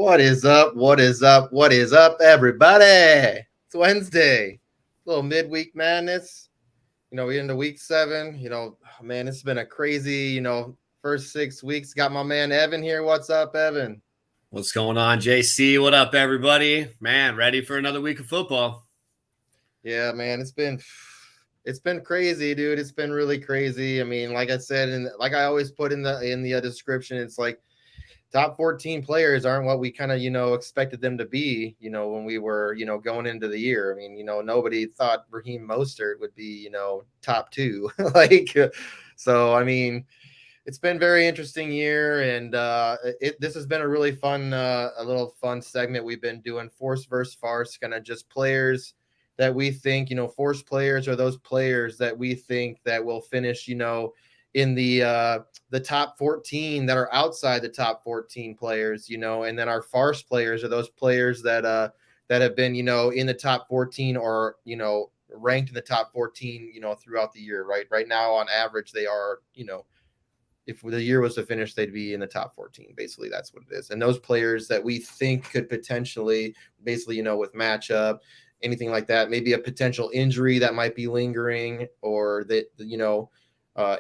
What is up? What is up? What is up, everybody? It's Wednesday. A little midweek madness. We're into week 7. Man, it's been a crazy, first 6 weeks. Got my man Evan here. What's up, Evan? What's going on, JC? What up, everybody? Man, ready for another week of football. Yeah, man, it's been crazy, dude. It's been really crazy. I mean, like I said, and like I always put in the description, it's like top 14 players aren't what we kind of, expected them to be, when we were, going into the year. I mean, nobody thought Raheem Mostert would be, top 2. So, I mean, it's been a very interesting year. And this has been a really fun, a little fun segment we've been doing, Force versus Farce, kind of just players that we think, Force players are those players that we think that will finish, in the top 14 that are outside the top 14 players, and then our Farce players are those players that have been, in the top 14 or, ranked in the top 14, throughout the year, right? Right now, on average, they are, if the year was to finish, they'd be in the top 14. Basically, that's what it is. And those players that we think could potentially, basically, with matchup, anything like that, maybe a potential injury that might be lingering, or that,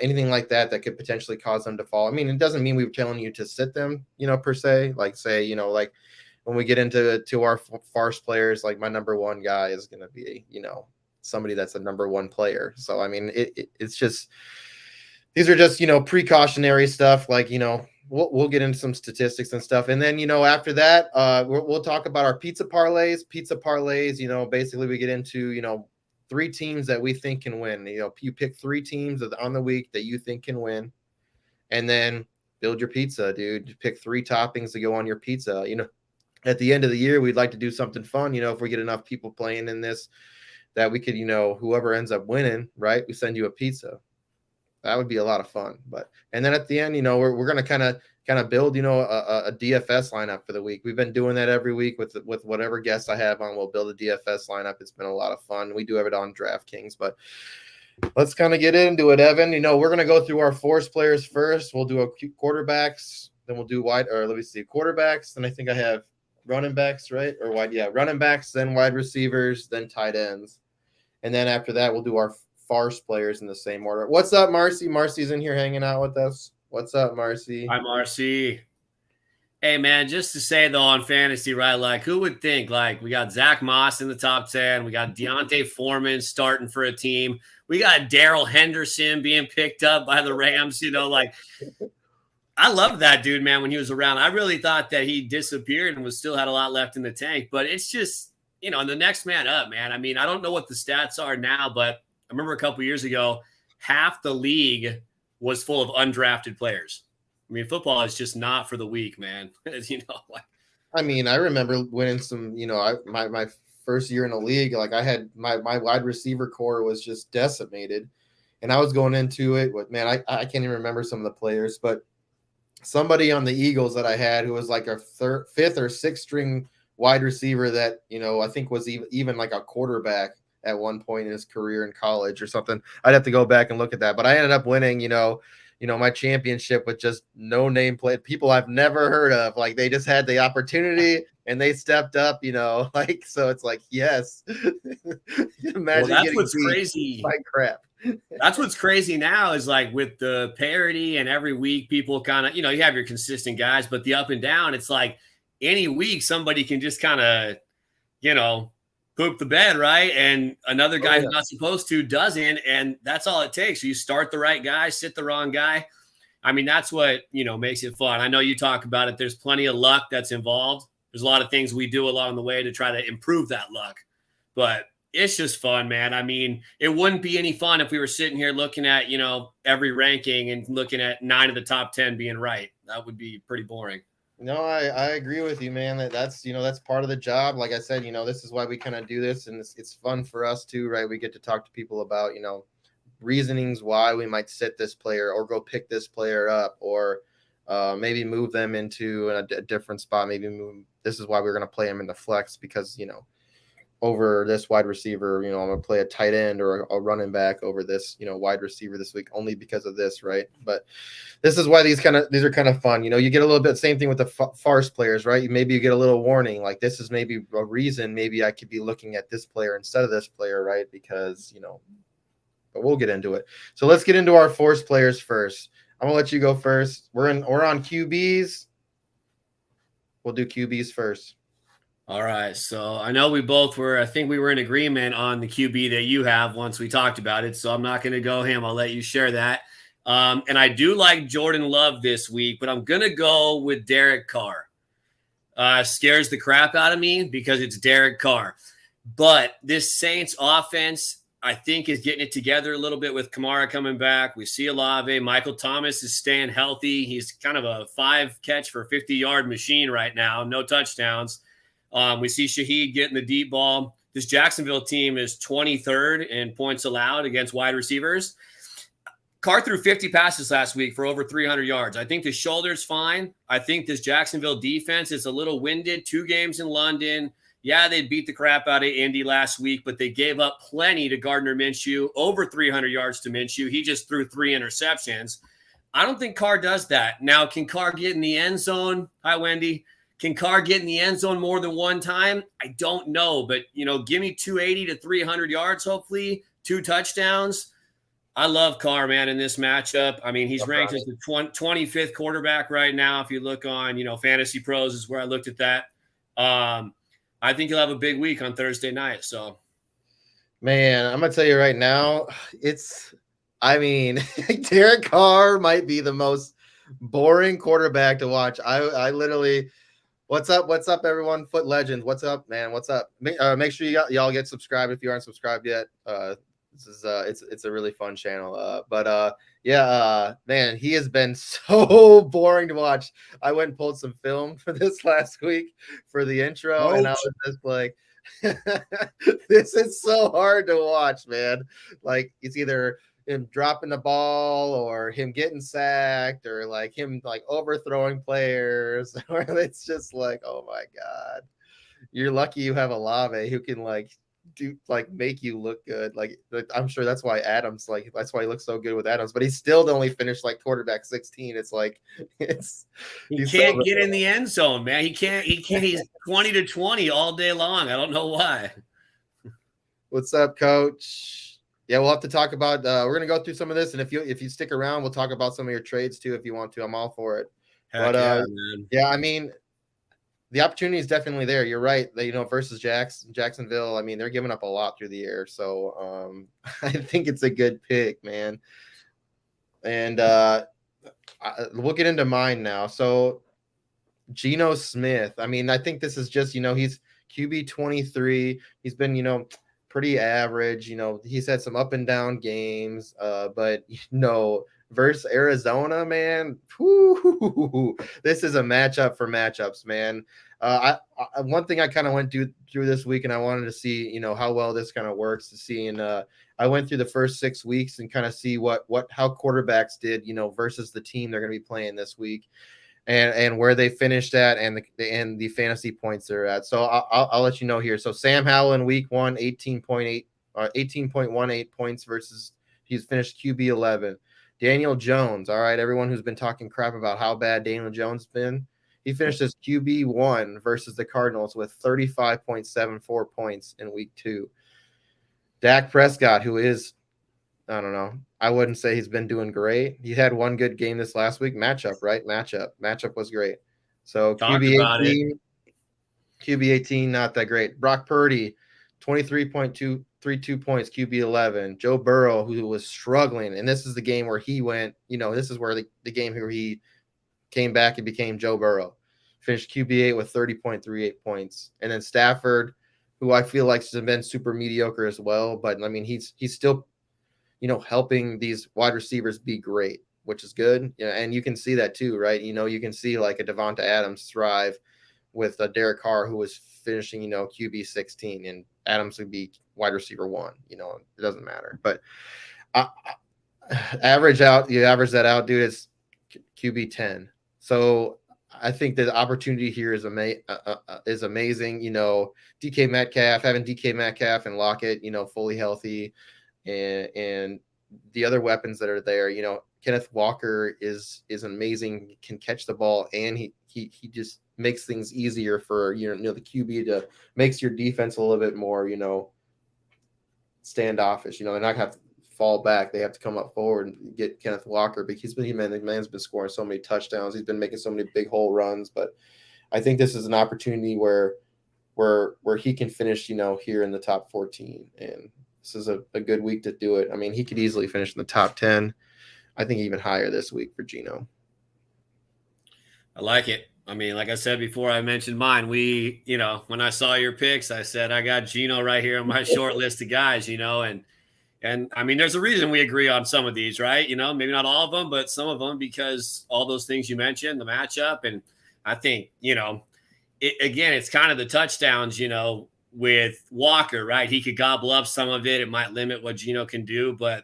anything like that could potentially cause them to fall. I mean, it doesn't mean we were telling you to sit them, per se. Like, say, like when we get into our Farce players, like my number one guy is going to be, somebody that's a number one player. So, I mean, it's just, these are just, precautionary stuff. Like, we'll get into some statistics and stuff. And then, after that, we'll talk about our pizza parlays. Basically we get into, 3 teams that we think can win. You pick 3 teams on the week that you think can win, and then build your pizza, dude. Pick 3 toppings to go on your pizza. At the end of the year, we'd like to do something fun. If we get enough people playing in this, that we could, whoever ends up winning, right? We send you a pizza. That would be a lot of fun. And then at the end, we're going to kind of build, a DFS lineup for the week. We've been doing that every week with whatever guests I have on. We'll build a DFS lineup. It's been a lot of fun. We do have it on DraftKings, but let's kind of get into it, Evan. We're going to go through our Force players first. We'll do a quarterbacks, then we'll do quarterbacks. Then I think I have running backs, right? Or wide, yeah, running backs, then wide receivers, then tight ends. And then after that, we'll do our Farce players in the same order. What's up, Marcy? Marcy's in here hanging out with us. What's up, Marcy? Hi, Marcy. Hey, man, just to say, though, on fantasy, right, like, who would think, like, we got Zach Moss in the top 10. We got Deontay Foreman starting for a team. We got Darrell Henderson being picked up by the Rams, like, I love that dude, man, when he was around. I really thought that he disappeared and still had a lot left in the tank. But it's just, the next man up, man. I mean, I don't know what the stats are now, but I remember a couple years ago, half the league was full of undrafted players. I mean, football is just not for the weak, man. I mean, I remember winning some, my first year in the league, like I had my wide receiver core was just decimated. And I was going into it with, man, I can't even remember some of the players, but somebody on the Eagles that I had who was like a 5th or 6th string wide receiver that, I think was even like a quarterback at one point in his career in college or something. I'd have to go back and look at that, but I ended up winning, my championship with just no name play people I've never heard of. Like they just had the opportunity and they stepped up, so it's like, yes. Imagine that's what's crazy. Like crap. That's what's crazy now is like with the parity and every week people kind of, you have your consistent guys, but the up and down, it's like any week somebody can just kind of, poop the bed, right? And another guy who's not supposed to doesn't, and that's all it takes. You start the right guy, sit the wrong guy. I mean, that's what, makes it fun. I know you talk about it. There's plenty of luck that's involved. There's a lot of things we do along the way to try to improve that luck. But it's just fun, man. I mean, it wouldn't be any fun if we were sitting here looking at, every ranking and looking at 9 of the top 10 being right. That would be pretty boring. No, I agree with you, man. That's that's part of the job. Like I said, this is why we kind of do this, and it's fun for us too, right? We get to talk to people about reasonings why we might sit this player or go pick this player up, or maybe move them into a different spot. Maybe this is why we're going to play them in the flex because over this wide receiver. I'm going to play a tight end or a running back over this, wide receiver this week only because of this, right? But this is why these are kind of fun. You get a little bit same thing with the farce players, right? Maybe you get a little warning, like this is maybe a reason maybe I could be looking at this player instead of this player, right? Because but we'll get into it. So let's get into our force players first. I'm gonna let you go first. We're on QBs. We'll do QBs first. All right. So I know I think we were in agreement on the QB that you have once we talked about it. So I'm not going to go him. I'll let you share that. And I do like Jordan Love this week, but I'm going to go with Derek Carr. Scares the crap out of me because it's Derek Carr. But this Saints offense, I think, is getting it together a little bit with Kamara coming back. We see Olave. Michael Thomas is staying healthy. He's kind of a 5-catch for 50-yard machine right now. No touchdowns. We see Shaheed getting the deep ball. This Jacksonville team is 23rd in points allowed against wide receivers. Carr threw 50 passes last week for over 300 yards. I think the shoulder's fine. I think this Jacksonville defense is a little winded. 2 games in London. Yeah, they beat the crap out of Indy last week, but they gave up plenty to Gardner Minshew, over 300 yards to Minshew. He just threw 3 interceptions. I don't think Carr does that. Now, can Carr get in the end zone? Hi, Wendy. Can Carr get in the end zone more than one time? I don't know, but, give me 280 to 300 yards, hopefully, 2 touchdowns. I love Carr, man, in this matchup. I mean, he's ranked as the 25th quarterback right now. If you look on, Fantasy Pros is where I looked at that. I think he'll have a big week on Thursday night. So, man, I'm going to tell you right now, Derek Carr might be the most boring quarterback to watch. I literally... What's up, everyone? Foot Legends, what's up, man? What's up? Make sure y'all get subscribed if you aren't subscribed yet. This is it's a really fun channel. Man, he has been so boring to watch. I went and pulled some film for this last week for the intro, and I was just like, this is so hard to watch, man. Like, it's either him dropping the ball or him getting sacked or like him like overthrowing players, or it's just like, oh my God, you're lucky you have Olave who can make you look good. Like, I'm sure that's why he looks so good with Adams, but he still only finished like quarterback 16. It's like, he can't get in the end zone, man. He can't, he's 20 to 20 all day long. I don't know why. What's up, Coach? Yeah, we'll have to talk about. We're gonna go through some of this, and if you stick around, we'll talk about some of your trades too if you want to. I'm all for it. Heck but man. Yeah, I mean, the opportunity is definitely there. You're right. Versus Jacksonville. I mean, they're giving up a lot through the air, so I think it's a good pick, man. And we'll get into mine now. So, Geno Smith. I mean, I think this is just he's QB 23. He's been pretty average. He's had some up and down games, but versus Arizona, man, this is a matchup for matchups, man. One thing I kind of went through this week, and I wanted to see how well this kind of works to see. And I went through the first 6 weeks and kind of see how quarterbacks did versus the team they're going to be playing this week. And where they finished at and the fantasy points they're at. So I'll let you know here. So Sam Howell in week 1, 18.18 points versus he's finished QB 11. Daniel Jones, all right, everyone who's been talking crap about how bad Daniel Jones been, he finished as QB 1 versus the Cardinals with 35.74 points in week 2. Dak Prescott, who is, I don't know, I wouldn't say he's been doing great. He had one good game this last week. Matchup was great. So QB 18, not that great. Brock Purdy, 23.232 points, QB 11. Joe Burrow, who was struggling, and this is the game where he went, this is where the game where he came back and became Joe Burrow. Finished QB 8 with 30.38 points. And then Stafford, who I feel like has been super mediocre as well, but I mean, he's still helping these wide receivers be great, which is good. And you can see that too, right? You can see like a Devonta Adams thrive with Derek Carr, who was finishing, QB 16, and Adams would be wide receiver 1. It doesn't matter. But average that out, dude, it's QB 10. So I think the opportunity here is amazing. Having DK Metcalf and Lockett, fully healthy, and the other weapons that are there. Kenneth Walker is amazing. Can catch the ball, and he just makes things easier for the QB to makes your defense a little bit more standoffish. They're not gonna have to fall back. They have to come up forward and get Kenneth Walker because the man's been scoring so many touchdowns. He's been making so many big hole runs. But I think this is an opportunity where he can finish, here in the top 14. And this is a good week to do it. I mean, he could easily finish in the top 10. I think even higher this week for Geno. I like it. I mean, like I said before, I mentioned mine. When I saw your picks, I said, I got Geno right here on my short list of guys, and I mean, there's a reason we agree on some of these, right? Maybe not all of them, but some of them, because all those things you mentioned, the matchup. And I think, it's kind of the touchdowns, with Walker, right? He could gobble up some of it. It might limit what Geno can do, but,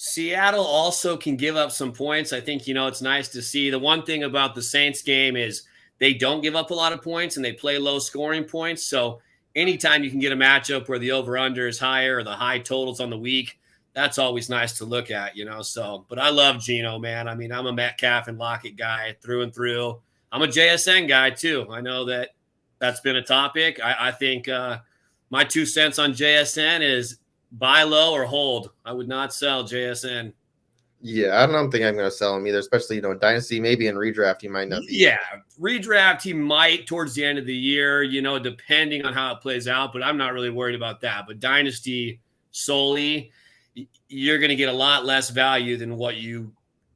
Seattle also can give up some points. I think, it's nice to see. The one thing about the Saints game is they don't give up a lot of points and they play low scoring points. So anytime you can get a matchup where the over-under is higher or the high totals on the week, that's always nice to look at, So, but I love Geno, man. I mean, I'm a Metcalf and Lockett guy through and through. I'm a JSN guy too. I know that's been a topic. I think my 2 cents on JSN is buy low or hold. I would not sell JSN. Yeah, I don't think I'm going to sell him either, especially, in Dynasty, maybe in redraft, he might not be. Yeah, redraft, he might towards the end of the year, depending on how it plays out, but I'm not really worried about that. But Dynasty solely, you're going to get a lot less value than what you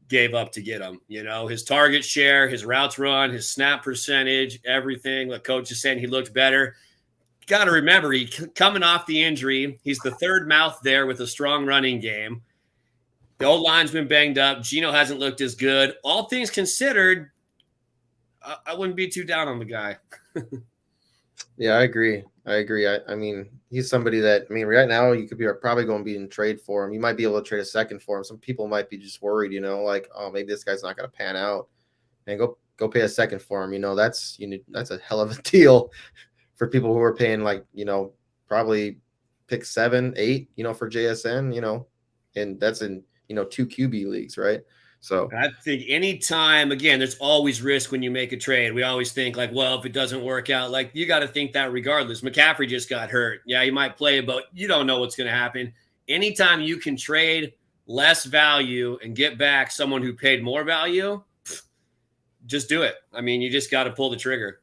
gave up to get him. His target share, his routes run, his snap percentage, everything. Like Coach is saying, he looked better. Got to remember, he coming off the injury. He's the third mouth there with a strong running game. The old line's been banged up. Geno hasn't looked as good. All things considered, I wouldn't be too down on the guy. Yeah, I agree. I mean, he's somebody that, right now you could be probably going to be in trade for him. You might be able to trade a second for him. Some people might be just worried, like, oh, maybe this guy's not going to pan out, and go pay a second for him. That's a hell of a deal for people who are paying probably pick 7, 8, for JSN, and that's in, 2 QB leagues, right? So I think anytime, again, there's always risk when you make a trade. We always think like, well, if it doesn't work out, like you got to think that regardless. McCaffrey just got hurt. Yeah, he might play, but you don't know what's going to happen. Anytime you can trade less value and get back someone who paid more value, just do it. I mean, you just got to pull the trigger.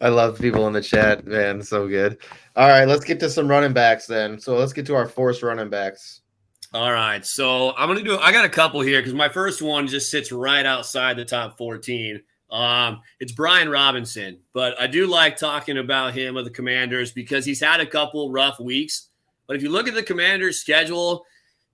I love people in the chat, man. So good. All right, let's get to some running backs then. So let's get to our FARCE running backs. All right, so I got a couple here because my first one just sits right outside the top 14. It's Brian Robinson, but I do like talking about him of the Commanders because he's had a couple rough weeks. But if you look at the Commanders' schedule,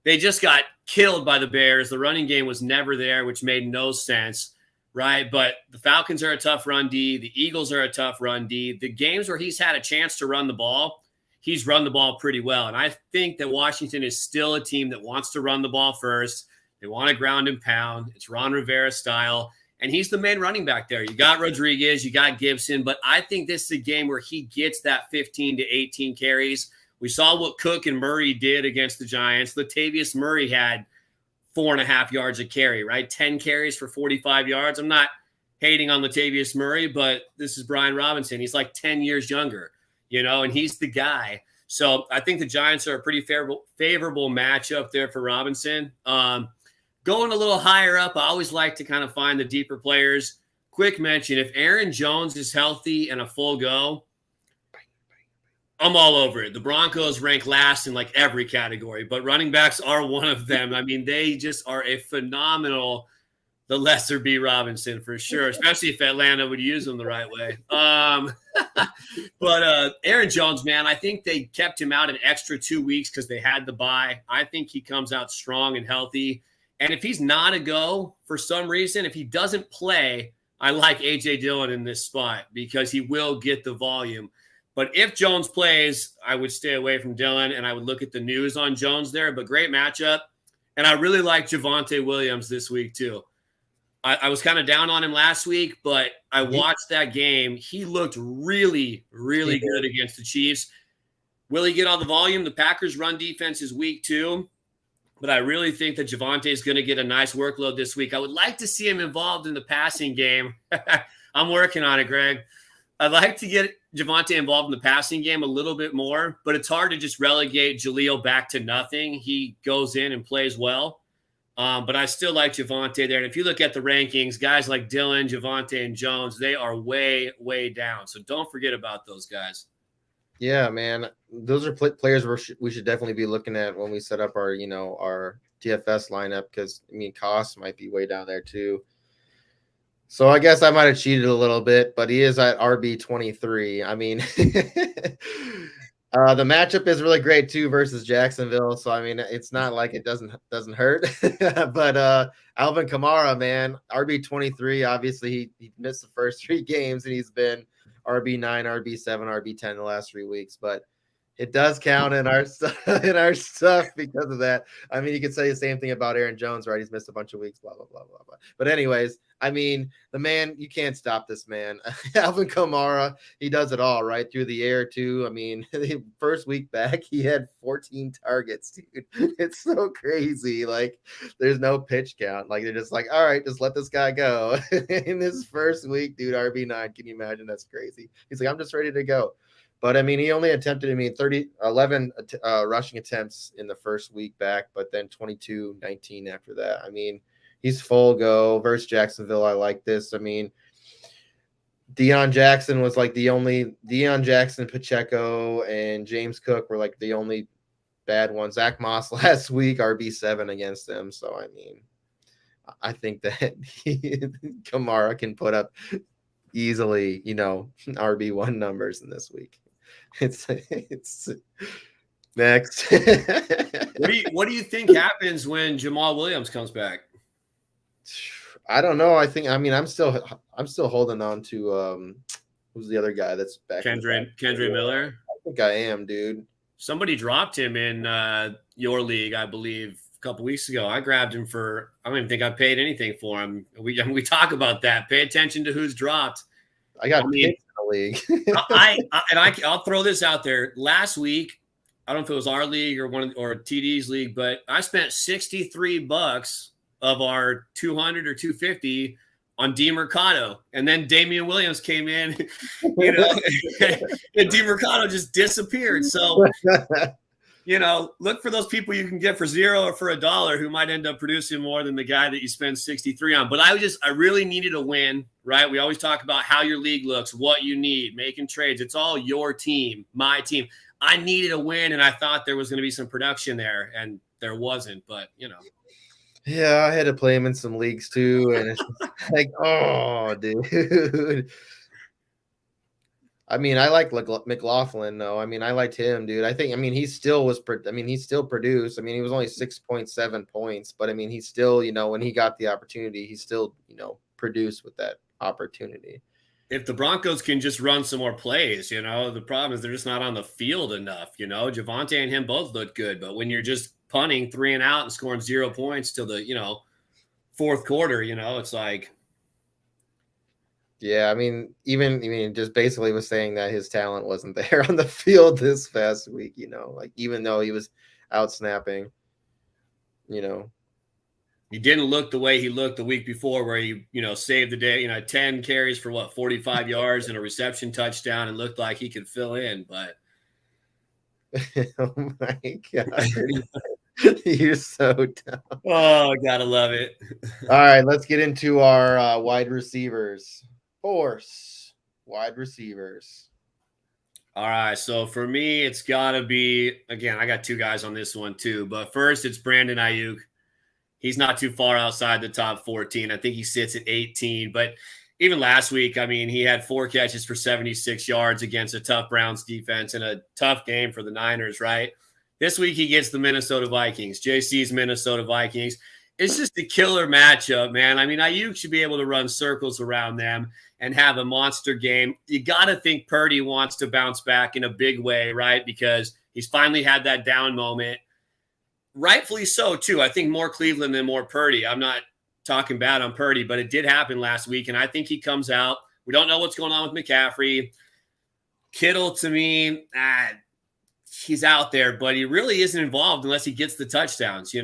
they just got killed by the Bears. The running game was never there, which made no sense. Right, but the Falcons are a tough run D. The Eagles are a tough run D. The games where he's had a chance to run the ball, he's run the ball pretty well. And I think that Washington is still a team that wants to run the ball first. They want to ground and pound. It's Ron Rivera style. And he's the main running back there. You got Rodriguez, you got Gibson, but I think this is a game where he gets that 15 to 18 carries. We saw what Cook and Murray did against the Giants. Latavius Murray had 4.5 yards a carry, right? 10 carries for 45 yards. I'm not hating on Latavius Murray, but this is Brian Robinson. He's like 10 years younger, and he's the guy. So I think the Giants are a pretty favorable matchup there for Robinson. Going a little higher up, I always like to kind of find the deeper players. Quick mention, if Aaron Jones is healthy and a full go, I'm all over it. The Broncos rank last in like every category, but running backs are one of them. I mean, they just are a phenomenal, the lesser B Robinson for sure, especially if Atlanta would use them the right way. But Aaron Jones, man, I think they kept him out an extra 2 weeks because they had the bye. I think he comes out strong and healthy. And if he's not a go for some reason, if he doesn't play, I like A.J. Dillon in this spot because he will get the volume. But if Jones plays, I would stay away from Dillon, and I would look at the news on Jones there. But great matchup. And I really like Javonte Williams this week too. I was kind of down on him last week, but I watched that game. He looked really, really good against the Chiefs. Will he get all the volume? The Packers' run defense is weak too, but I really think that Javonte is going to get a nice workload this week. I would like to see him involved in the passing game. I'm working on it, Greg. I'd like to get Javonte involved in the passing game a little bit more, but it's hard to just relegate Jaleel back to nothing. He goes in and plays well. But I still like Javonte there. And if you look at the rankings, guys like Dylan, Javonte, and Jones, they are way, way down. So don't forget about those guys. Yeah, man. Those are players we should definitely be looking at when we set up our, our DFS lineup, because, costs might be way down there too. So I guess I might have cheated a little bit, but he is at RB23. The matchup is really great too versus Jacksonville. So it's not like it doesn't hurt. But Alvin Kamara, man, RB23. Obviously, he missed the first 3 games, and he's been RB9, RB7, RB10 the last 3 weeks. But it does count in our stuff because of that. You could say the same thing about Aaron Jones, right? He's missed a bunch of weeks, blah, blah, blah, blah, blah. But anyways, the man, you can't stop this man. Alvin Kamara, he does it all, right? Through the air, too. The first week back, he had 14 targets, dude. It's so crazy. Like, there's no pitch count. Like, they're just like, all right, just let this guy go. In this first week, dude, RB9, can you imagine? That's crazy. He's like, I'm just ready to go. But, he only attempted, 11 rushing attempts in the first week back, but then 22, 19 after that. He's full go versus Jacksonville. I like this. Deion Jackson was like Deion Jackson, Pacheco, and James Cook were like the only bad ones. Zach Moss last week, RB7 against them. So, I think that Kamara can put up easily, RB1 numbers in this week. It's next. What do you think happens when Jamal Williams comes back? I don't know. I think I'm still holding on to who's the other guy that's back? Kendre Miller. I think I am, dude. Somebody dropped him in your league, I believe, a couple weeks ago. I grabbed him for. I don't even think I paid anything for him. We talk about that. Pay attention to who's dropped. I got picked in the league. I'll throw this out there. Last week, I don't know if it was our league or TD's league, but I spent $63 of our 200 or 250 on DeMercado, and then Damian Williams came in, and DeMercado just disappeared. So, look for those people you can get for $0 or for $1 who might end up producing more than the guy that you spend 63 on. But I really needed a win, right? We always talk about how your league looks, what you need, making trades. It's all your team, my team. I needed a win, and I thought there was going to be some production there, and there wasn't. But yeah, I had to play him in some leagues too, and it's like, oh, dude. I like McLaughlin though. I liked him, dude. I think, he still he still produced. He was only 6.7 points, but he still, when he got the opportunity, he still, produced with that opportunity. If the Broncos can just run some more plays, the problem is they're just not on the field enough. Javonte and him both look good, but when you're just punting 3 and out and scoring 0 points till the, fourth quarter, it's like. Yeah, just basically was saying that his talent wasn't there on the field this past week, like even though he was out snapping, He didn't look the way he looked the week before where he, saved the day, 10 carries for 45 yards and a reception touchdown and looked like he could fill in, but. Oh my God. You're so dumb. Oh, gotta love it. All right, let's get into our wide receivers. FARCE wide receivers. All right, so for me, it's got to be, again, I got 2 guys on this one too, but first it's Brandon Ayuk. He's not too far outside the top 14. I think he sits at 18, but even last week, he had 4 catches for 76 yards against a tough Browns defense and a tough game for the Niners, right? This week he gets the Minnesota Vikings, JC's Minnesota Vikings. It's just a killer matchup, man. Ayuk should be able to run circles around them and have a monster game. You got to think Purdy wants to bounce back in a big way, right? Because he's finally had that down moment. rightfully so, too. I think more Cleveland than more Purdy. I'm not talking bad on Purdy, but it did happen last week, and I think he comes out. We don't know what's going on with McCaffrey. Kittle, to me, he's out there, but he really isn't involved unless he gets the touchdowns,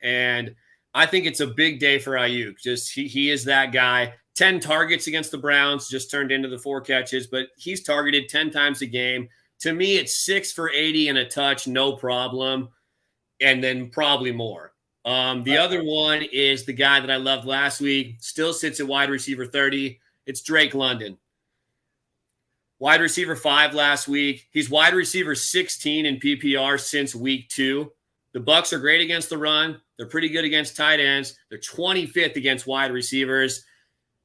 And I think it's a big day for Ayuk. Just he is that guy. 10 targets against the Browns, just turned into the 4 catches, but he's targeted 10 times a game. To me, it's 6 for 80 and a touch, no problem, and then probably more. The other one is the guy that I loved last week, still sits at wide receiver 30. It's Drake London. Wide receiver 5 last week. He's wide receiver 16 in PPR since week 2. The Bucs are great against the run. They're pretty good against tight ends. They're 25th against wide receivers.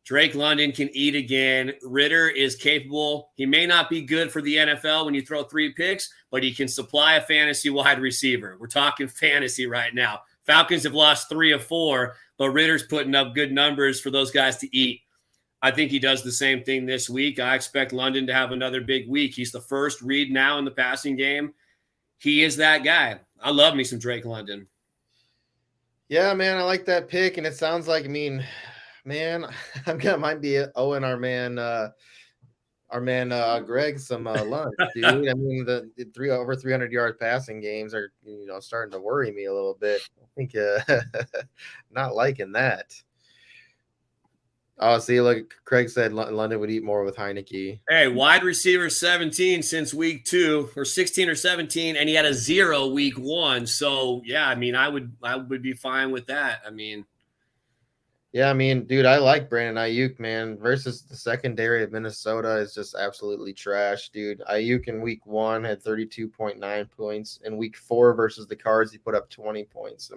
Drake London can eat again. Ritter is capable. He may not be good for the NFL when you throw 3 picks, but he can supply a fantasy wide receiver. We're talking fantasy right now. Falcons have lost 3 of 4, but Ritter's putting up good numbers for those guys to eat. I think he does the same thing this week. I expect London to have another big week. He's the first read now in the passing game. He is that guy. I love me some Drake London. Yeah, man, I like that pick, and it sounds like, man, might be owing our man Greg some lunch, dude. I mean, the over 300 yard passing games are starting to worry me a little bit. I think not liking that. Oh, see, look, Craig said London would eat more with Heineke. Hey, wide receiver 17 since week 2, or 16 or 17, and he had a 0 week 1. So yeah, I mean, I would be fine with that. Yeah, dude, I like Brandon Ayuk, man, versus the secondary of Minnesota is just absolutely trash, dude. Ayuk in week 1 had 32.9 points. In week 4 versus the Cards, he put up 20 points.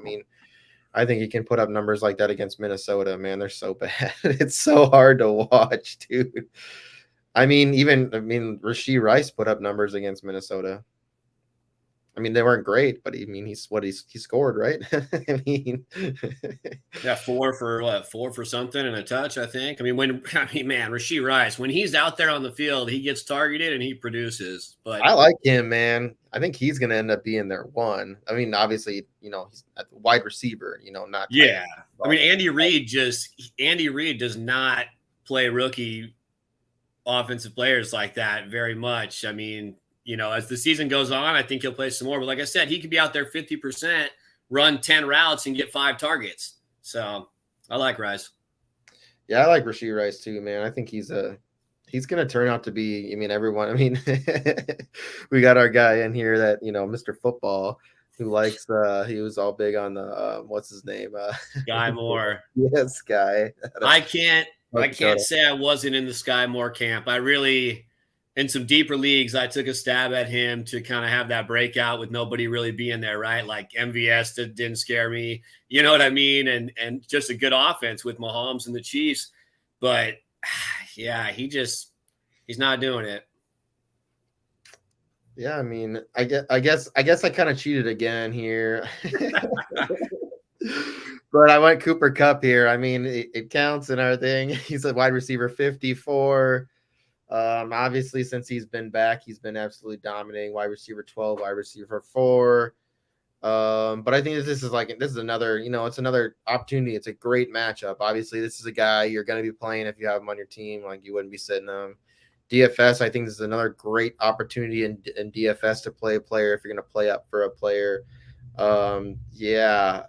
I think he can put up numbers like that against Minnesota, man. They're so bad. It's so hard to watch, dude. Rashee Rice put up numbers against Minnesota. They weren't great, but he scored, right? Yeah, 4 for something and a touch, I think. Man, Rashee Rice, when he's out there on the field, he gets targeted and he produces. But I like him, man. I think he's going to end up being their one. Obviously, he's at the wide receiver, not. Yeah. Andy Reid does not play rookie offensive players like that very much. As the season goes on, I think he'll play some more. But like I said, he could be out there 50%, run 10 routes, and get 5 targets. So I like Rice. Yeah, I like Rashee Rice too, man. I think he's going to turn out to be, everyone. We got our guy in here that, Mr. Football, who likes, he was all big on the, what's his name? Sky Moore. Yes, Sky. I can't say I wasn't in the Sky Moore camp. I really, in some deeper leagues, I took a stab at him to kind of have that breakout with nobody really being there, right? Like MVS didn't scare me. You know what I mean? And just a good offense with Mahomes and the Chiefs. But yeah, he's not doing it. Yeah, I guess I kind of cheated again here. But I went Cooper Kupp here. It counts in our thing. He's a wide receiver 54. Obviously, since he's been back, he's been absolutely dominating. Wide receiver 12, wide receiver 4. But I think this is another, it's another opportunity. It's a great matchup. Obviously, this is a guy you're going to be playing if you have him on your team. Like, you wouldn't be sitting him. DFS, I think this is another great opportunity in DFS to play a player if you're going to play up for a player. Yeah.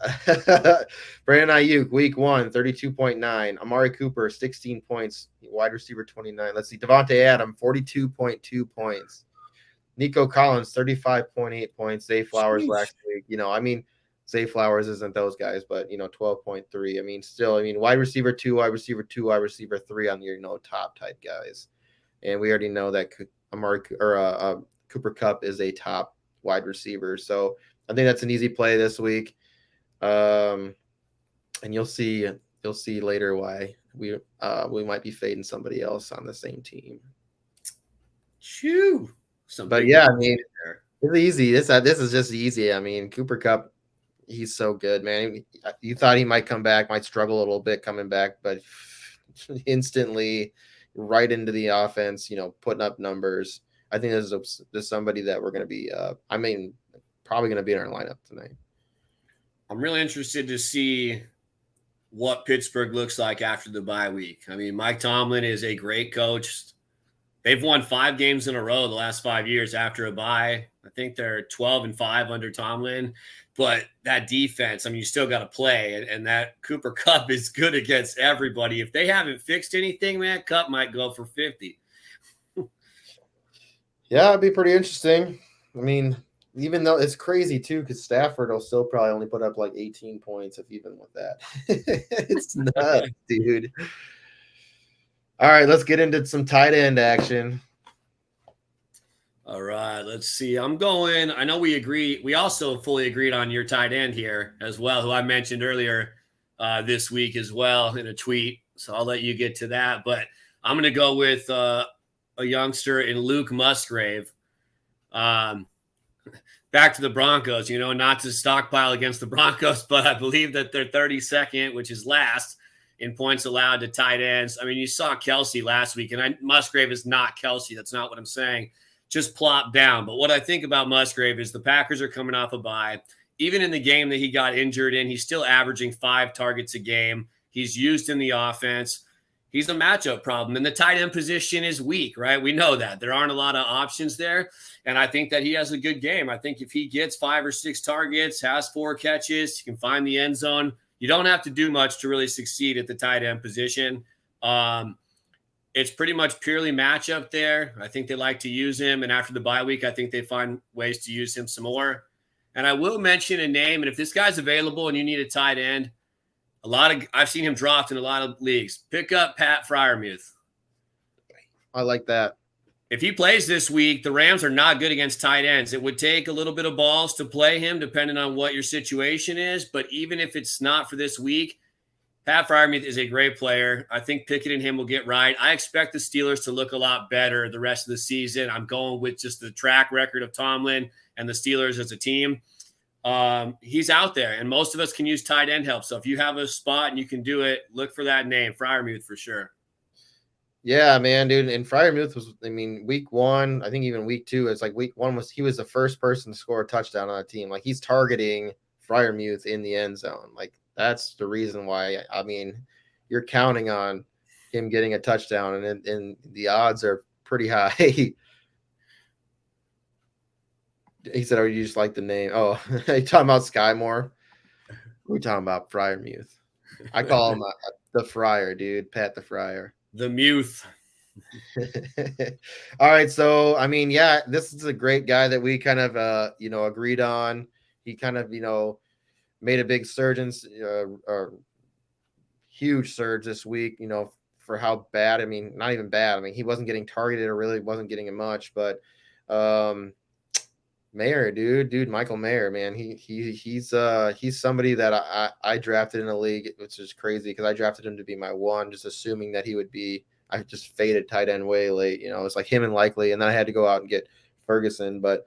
Brandon Ayuk, week 1, 32.9. Amari Cooper, 16 points. Wide receiver 29. Let's see. Devontae Adams, 42.2 points. Nico Collins, 35.8 points. Zay Flowers last week. Zay Flowers isn't those guys, but 12.3. Still, wide receiver 2, wide receiver 2, wide receiver 3 on your top type guys. And we already know that Cooper Kupp is a top wide receiver. So I think that's an easy play this week. And you'll see later why we might be fading somebody else on the same team. Shoo. But yeah, it's easy. This is just easy. Cooper Kupp, he's so good, man. You thought he might come back, might struggle a little bit coming back, but instantly right into the offense, putting up numbers. I think this is somebody that we're going to be, probably going to be in our lineup tonight. I'm really interested to see what Pittsburgh looks like after the bye week. I mean, Mike Tomlin is a great coach. They've won 5 games in a row the last 5 years after a bye. I think they're 12-5 under Tomlin. But that defense, I mean, you still got to play. And that Cooper Kupp is good against everybody. If they haven't fixed anything, man, Kupp might go for 50. Yeah, it'd be pretty interesting. I mean, even though it's crazy too, because Stafford will still probably only put up like 18 points, if even with that. It's nuts, dude. All right, let's get into some tight end action. All right, let's see. I know we agree. We also fully agreed on your tight end here as well, who I mentioned earlier this week as well in a tweet. So I'll let you get to that. But I'm going to go with a youngster in Luke Musgrave. Back to the Broncos, not to stockpile against the Broncos, but I believe that they're 32nd, which is last in points allowed to tight ends. I mean, you saw Kelsey last week, and Musgrave is not Kelsey. That's not what I'm saying. Just plop down. But what I think about Musgrave is the Packers are coming off a bye. Even in the game that he got injured in, he's still averaging 5 targets a game. He's used in the offense. He's a matchup problem. And the tight end position is weak, right? We know that. There aren't a lot of options there. And I think that he has a good game. I think if he gets 5 or 6 targets, has 4 catches, he can find the end zone. You don't have to do much to really succeed at the tight end position. It's pretty much purely matchup there. I think they like to use him. And after the bye week, I think they find ways to use him some more. And I will mention a name. And if this guy's available and you need a tight end, I've seen him dropped in a lot of leagues. Pick up Pat Freiermuth. I like that. If he plays this week, the Rams are not good against tight ends. It would take a little bit of balls to play him, depending on what your situation is. But even if it's not for this week, Pat Freiermuth is a great player. I think Pickett and him will get right. I expect the Steelers to look a lot better the rest of the season. I'm going with just the track record of Tomlin and the Steelers as a team. He's out there, and most of us can use tight end help. So if you have a spot and you can do it, look for that name, Freiermuth, for sure. Yeah, man, dude. And Freiermuth was, I mean, week 1, I think even week 2, it's like week 1 he was the first person to score a touchdown on the team. Like, he's targeting Freiermuth in the end zone. Like, that's the reason why. I mean, you're counting on him getting a touchdown, and the odds are pretty high. He said, "Oh, you just like the name?" Oh, are you talking about Sky Moore? We're talking about Freiermuth. I call him the Friar, dude. Pat the Friar. The Muth. All right, so I mean, yeah, this is a great guy that we kind of agreed on. He kind of made a big surge huge surge this week, for how bad. I mean, not even bad. I mean, he wasn't getting targeted or really wasn't getting it much, but Mayer, dude, Michael Mayer, man, he's somebody that I drafted in a league, which is crazy because I drafted him to be my 1, just assuming that he would be. I just faded tight end way late, it's like him and Likely, and then I had to go out and get Ferguson, but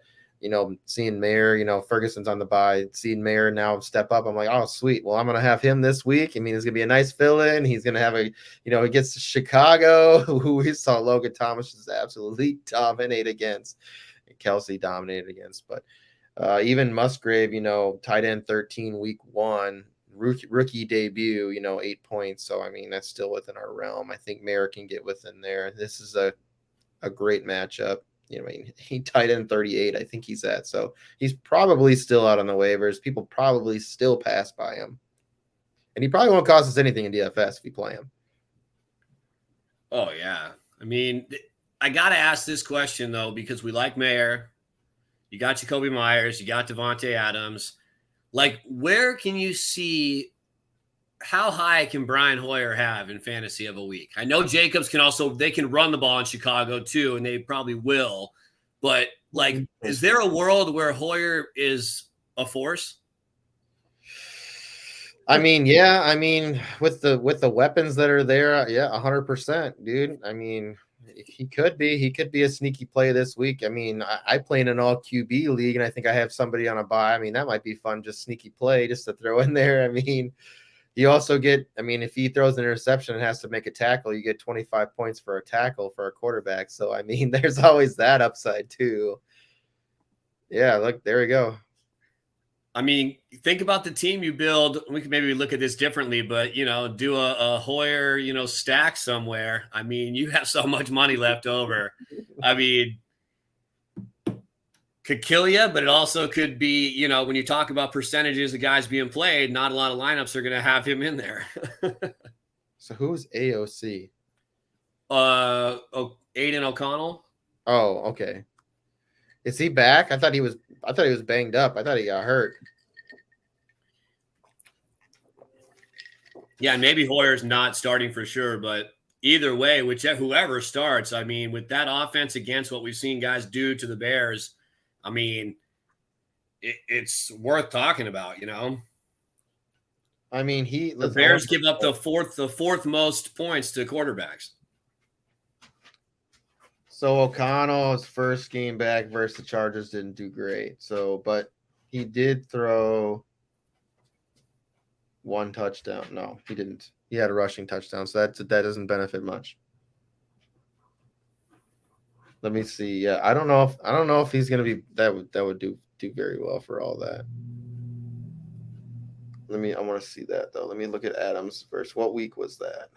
seeing Mayer, Ferguson's on the bye, seeing Mayer now step up, I'm like, oh, sweet. Well, I'm going to have him this week. I mean, it's going to be a nice fill-in. He's going to have he gets to Chicago, who we saw Logan Thomas just absolutely dominate against, Kelsey dominated against. But even Musgrave, tight end 13, week 1, rookie debut, 8 points. So, I mean, that's still within our realm. I think Mayer can get within there. This is a great matchup. He tight end 38, I think he's at. So he's probably still out on the waivers. People probably still pass by him. And he probably won't cost us anything in DFS if we play him. Oh, yeah. I mean, I got to ask this question, though, because we like Mayer. You got Jacoby Myers. You got Devontae Adams. Like, where can you see how high can Brian Hoyer have in fantasy of a week? I know Jacobs they can run the ball in Chicago too, and they probably will. But like, is there a world where Hoyer is a force? I mean, yeah. I mean, with the weapons that are there, yeah, 100%, dude. I mean, he could be a sneaky play this week. I mean, I play in an all QB league, and I think I have somebody on a bye. I mean, that might be fun, just sneaky play, just to throw in there. I mean, you also get, I mean, if he throws an interception and has to make a tackle, you get 25 points for a tackle for a quarterback. So, I mean, there's always that upside too. Yeah, look, there we go. I mean, think about the team you build. We could maybe look at this differently, but do a Hoyer, stack somewhere. I mean, you have so much money left over. I mean, could kill you, but it also could be, when you talk about percentages of guys being played, not a lot of lineups are going to have him in there. So who's AOC? Aiden O'Connell. Oh, okay. Is he back? I thought he was banged up. I thought he got hurt. Yeah, and maybe Hoyer's not starting for sure, but either way, whoever starts, I mean, with that offense against what we've seen guys do to the Bears, I mean, it's worth talking about, I mean, the Bears give up the fourth most points to quarterbacks. So O'Connell's first game back versus the Chargers didn't do great. So, but he did throw one touchdown. No, he didn't. He had a rushing touchdown, so that doesn't benefit much. Let me see. Yeah, I don't know if he's gonna be that would do very well for all that. I want to see that though. Let me look at Adams first. What week was that?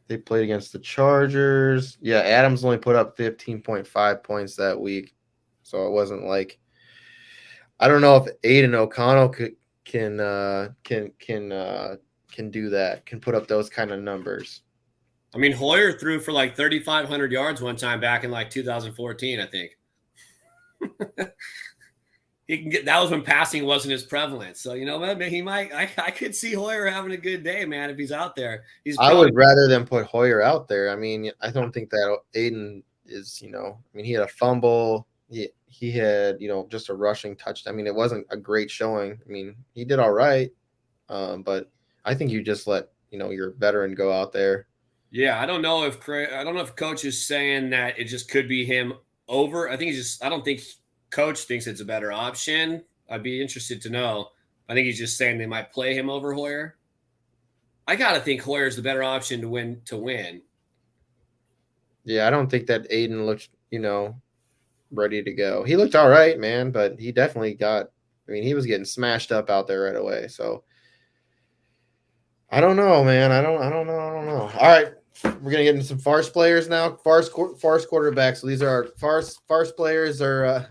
They played against the Chargers. Yeah, Adams only put up 15.5 points that week, so it wasn't like. I don't know if Aiden O'Connell can do that. Can put up those kind of numbers. I mean, Hoyer threw for like 3,500 yards one time back in like 2014, I think. That was when passing wasn't as prevalent. So, he might. I could see Hoyer having a good day, man, if he's out there. I would rather than put Hoyer out there. I mean, I don't think that Aiden is, I mean, he had a fumble. He had, just a rushing touchdown. I mean, it wasn't a great showing. I mean, he did all right. But I think you just let, your veteran go out there. Yeah, I don't know if coach is saying that it just could be him over. I don't think coach thinks it's a better option. I'd be interested to know. I think he's just saying they might play him over Hoyer. I got to think Hoyer's the better option to win. Yeah, I don't think that Aiden looks, ready to go. He looked all right, man, but he definitely he was getting smashed up out there right away. So I don't know, man. I don't know. All right. We're gonna get into some farce players now. Farce quarterbacks. So these are our farce players. Are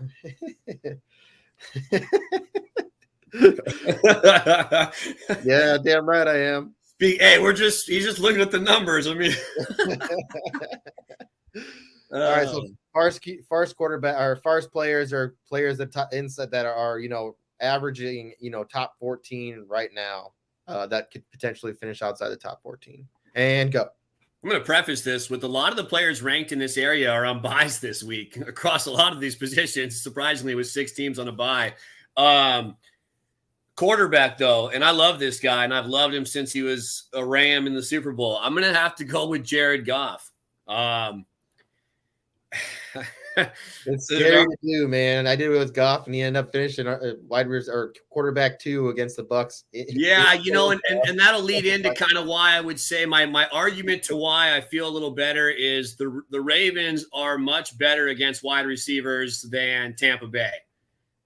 yeah, damn right I am. Hey, he's just looking at the numbers. I mean, all right. So farce quarterback or farce players are players that inside that are averaging top 14 right now. That could potentially finish outside the top 14. And go. I'm going to preface this with a lot of the players ranked in this area are on buys this week across a lot of these positions, surprisingly, with 6 teams on a buy. Quarterback, though, and I love this guy, and I've loved him since he was a Ram in the Super Bowl. I'm going to have to go with Jared Goff. It's scary to do, man. I did it with Goff, and he ended up finishing wide receiver or quarterback 2 against the Bucs. Yeah, and that'll lead into kind of why I would say my argument to why I feel a little better is the Ravens are much better against wide receivers than Tampa Bay,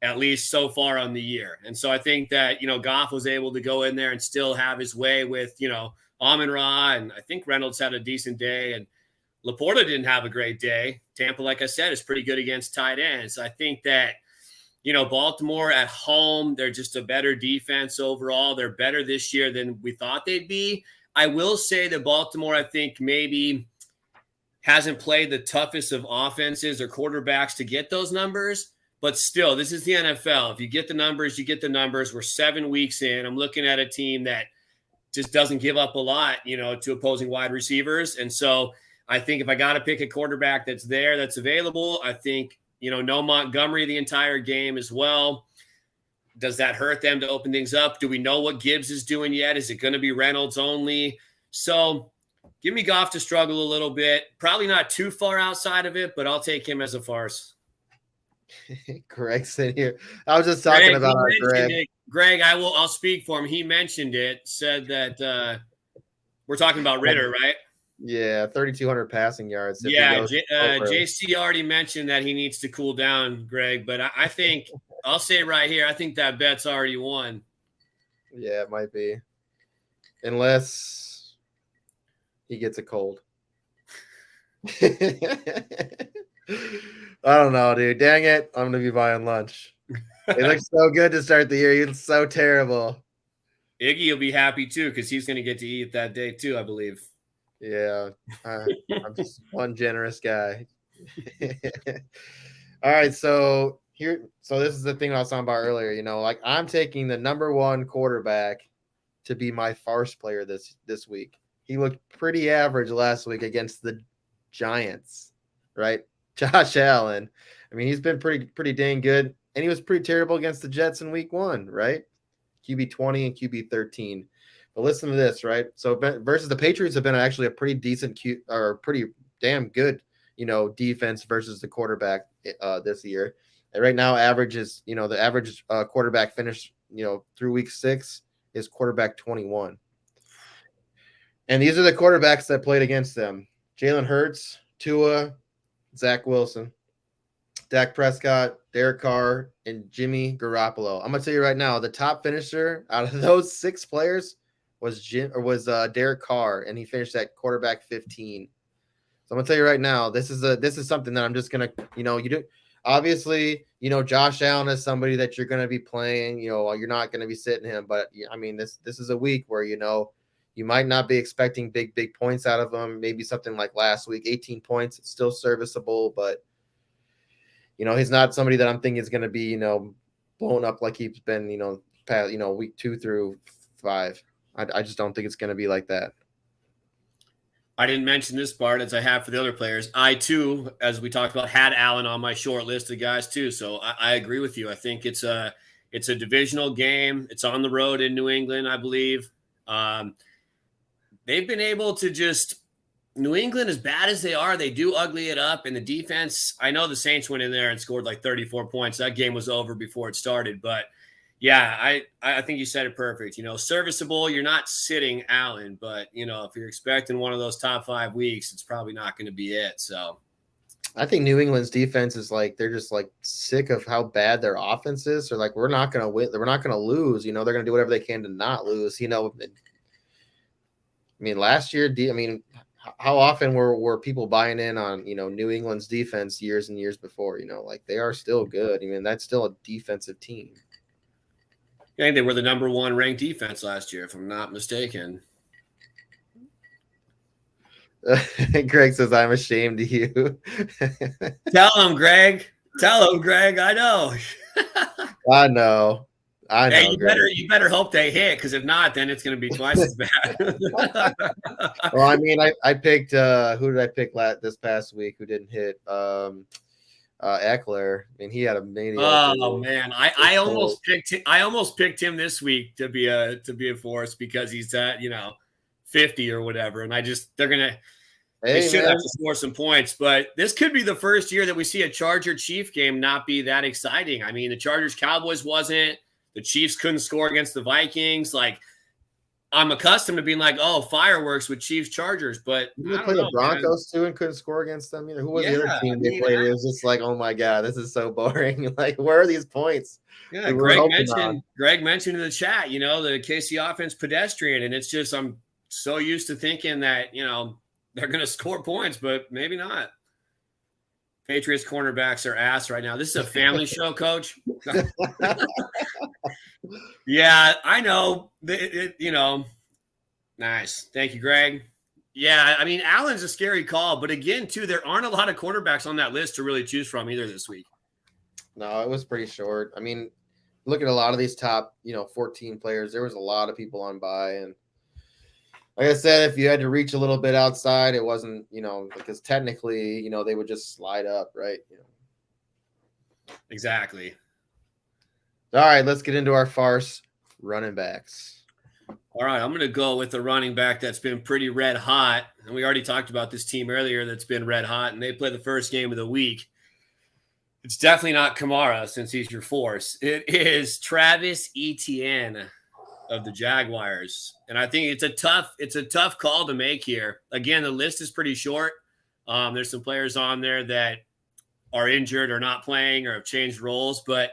at least so far on the year. And so I think that Goff was able to go in there and still have his way with Amon-Ra, and I think Reynolds had a decent day, and Laporta didn't have a great day. Tampa, like I said, is pretty good against tight ends. I think that, Baltimore at home, they're just a better defense overall. They're better this year than we thought they'd be. I will say that Baltimore, I think, maybe hasn't played the toughest of offenses or quarterbacks to get those numbers. But still, this is the NFL. If you get the numbers, you get the numbers. We're 7 weeks in. I'm looking at a team that just doesn't give up a lot, to opposing wide receivers. And so I think if I got to pick a quarterback that's available, I think, no Montgomery the entire game as well. Does that hurt them to open things up? Do we know what Gibbs is doing yet? Is it going to be Reynolds only? So give me Goff to struggle a little bit. Probably not too far outside of it, but I'll take him as a farce. Greg's in here. I was just talking about our Greg. Greg, I'll speak for him. He mentioned it, said that we're talking about Ritter, right? Yeah, 3,200 passing yards. If he Yeah, goes over. JC already mentioned that he needs to cool down, Greg. But I think I'll say it right here. I think that bet's already won. Yeah, it might be, unless he gets a cold. I don't know, dude. Dang it! I'm gonna be buying lunch. It looks so good to start the year. It's so terrible. Iggy will be happy too because he's going to get to eat that day too, I believe. Yeah, I'm just one generous guy. All right, so this is the thing I was talking about earlier. You know, like I'm taking the number one quarterback to be my farce player this week. He looked pretty average last week against the Giants, right? Josh Allen. I mean, he's been pretty dang good, and he was pretty terrible against the Jets in week 1, right? QB 20 and QB 13. But listen to this, right? So versus the Patriots have been actually a pretty decent or pretty damn good, defense versus the quarterback this year. And right now, the average quarterback finish, through week 6 is quarterback 21. And these are the quarterbacks that played against them: Jalen Hurts, Tua, Zach Wilson, Dak Prescott, Derek Carr, and Jimmy Garoppolo. I'm gonna tell you right now, the top finisher out of those 6 players was Derek Carr, and he finished at quarterback 15. So I'm gonna tell you right now, this is something that I'm just gonna, you do. Obviously, Josh Allen is somebody that you're gonna be playing. You're not gonna be sitting him, but I mean, this is a week where you might not be expecting big points out of him. Maybe something like last week, 18 points, it's still serviceable, but he's not somebody that I'm thinking is going to be, blown up like he's been, past, week 2 through 5. I just don't think it's going to be like that. I didn't mention this part as I have for the other players. I too, as we talked about, had Allen on my short list of guys too. So I agree with you. I think it's a divisional game. It's on the road in New England, I believe. They've been able to just New England, as bad as they are, they do ugly it up. And the defense, I know the Saints went in there and scored like 34 points. That game was over before it started. But yeah, I think you said it perfect. Serviceable. You're not sitting Allen, but if you're expecting one of those top 5 weeks, it's probably not going to be it. So I think New England's defense is they're just sick of how bad their offense is. They're we're not going to win. We're not going to lose. They're going to do whatever they can to not lose. I mean, last year, how often were people buying in on, New England's defense years and years before? They are still good. I mean, that's still a defensive team. I think they were the number 1 ranked defense last year, if I'm not mistaken. Greg says, "I'm ashamed of you." Tell him, Greg. Tell him, Greg. I know. I know. Hey, you better hope they hit, because if not, then it's going to be twice as bad. Well, I mean, I picked who did I pick this past week who didn't hit? Eckler. I mean, he had a mania. Oh man, I almost picked him this week to be a force because he's at 50 or whatever, and they should have to score some points. But this could be the first year that we see a Charger-Chief game not be that exciting. I mean, the Chargers-Cowboys wasn't. The Chiefs couldn't score against the Vikings. I'm accustomed to being fireworks with Chiefs-Chargers, but they played the Broncos too and couldn't score against them either. Who was the other team they played? It was just oh my god, this is so boring. Where are these points? Yeah, Greg mentioned in the chat, the KC offense pedestrian, and it's just I'm so used to thinking that they're going to score points, but maybe not. Patriots cornerbacks are ass right now. This is a family show, Coach. Yeah, I know. Nice. Thank you, Greg. Yeah, I mean, Allen's a scary call, but again, too, there aren't a lot of quarterbacks on that list to really choose from either this week. No, it was pretty short. I mean, look at a lot of these top, 14 players. There was a lot of people on bye, and like I said, if you had to reach a little bit outside, it wasn't, because technically, they would just slide up, right? Exactly. All right, let's get into our farce running backs. All right, I'm going to go with the running back that's been pretty red hot. And we already talked about this team earlier that's been red hot, and they play the first game of the week. It's definitely not Kamara since he's your force. It is Travis Etienne. of the Jaguars. And I think it's a tough call to make here. Again, the list is pretty short. There's some players on there that are injured or not playing or have changed roles, but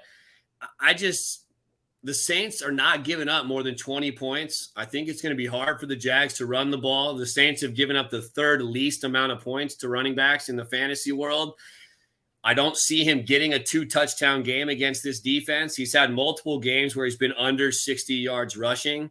the Saints are not giving up more than 20 points. I think it's going to be hard for the Jags to run the ball. The Saints have given up the third least amount of points to running backs in the fantasy world. I don't see him getting a 2-touchdown game against this defense. He's had multiple games where he's been under 60 yards rushing.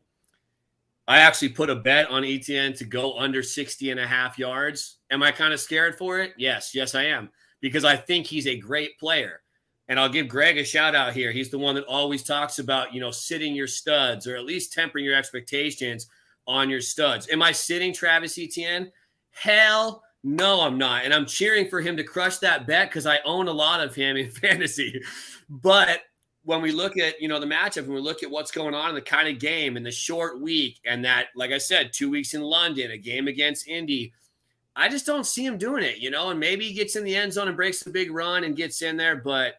I actually put a bet on ETN to go under 60.5 yards. Am I kind of scared for it? Yes, I am, because I think he's a great player. And I'll give Greg a shout out here. He's the one that always talks about, sitting your studs, or at least tempering your expectations on your studs. Am I sitting Travis Etienne? Hell no, I'm not. And I'm cheering for him to crush that bet because I own a lot of him in fantasy. But when we look at, the matchup, and we look at what's going on in the kind of game and the short week, and that, like I said, 2 weeks in London, a game against Indy, I just don't see him doing it, and maybe he gets in the end zone and breaks the big run and gets in there. But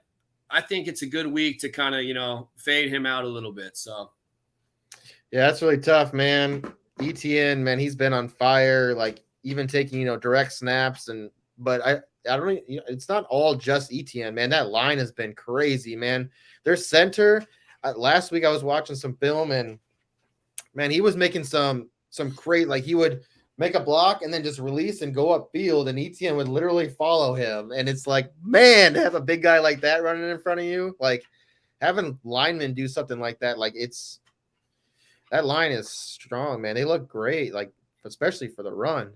I think it's a good week to kind of, fade him out a little bit. So, yeah, that's really tough, man. ETN, man, he's been on fire, like even taking, direct snaps. But I don't, it's not all just ETN, man. That line has been crazy, man. Their center, last week I was watching some film, and man, he was making some great, like he would make a block and then just release and go upfield, and ETN would literally follow him. And it's like, man, to have a big guy like that running in front of you, like having linemen do something like that, like that line is strong, man. They look great, like especially for the run.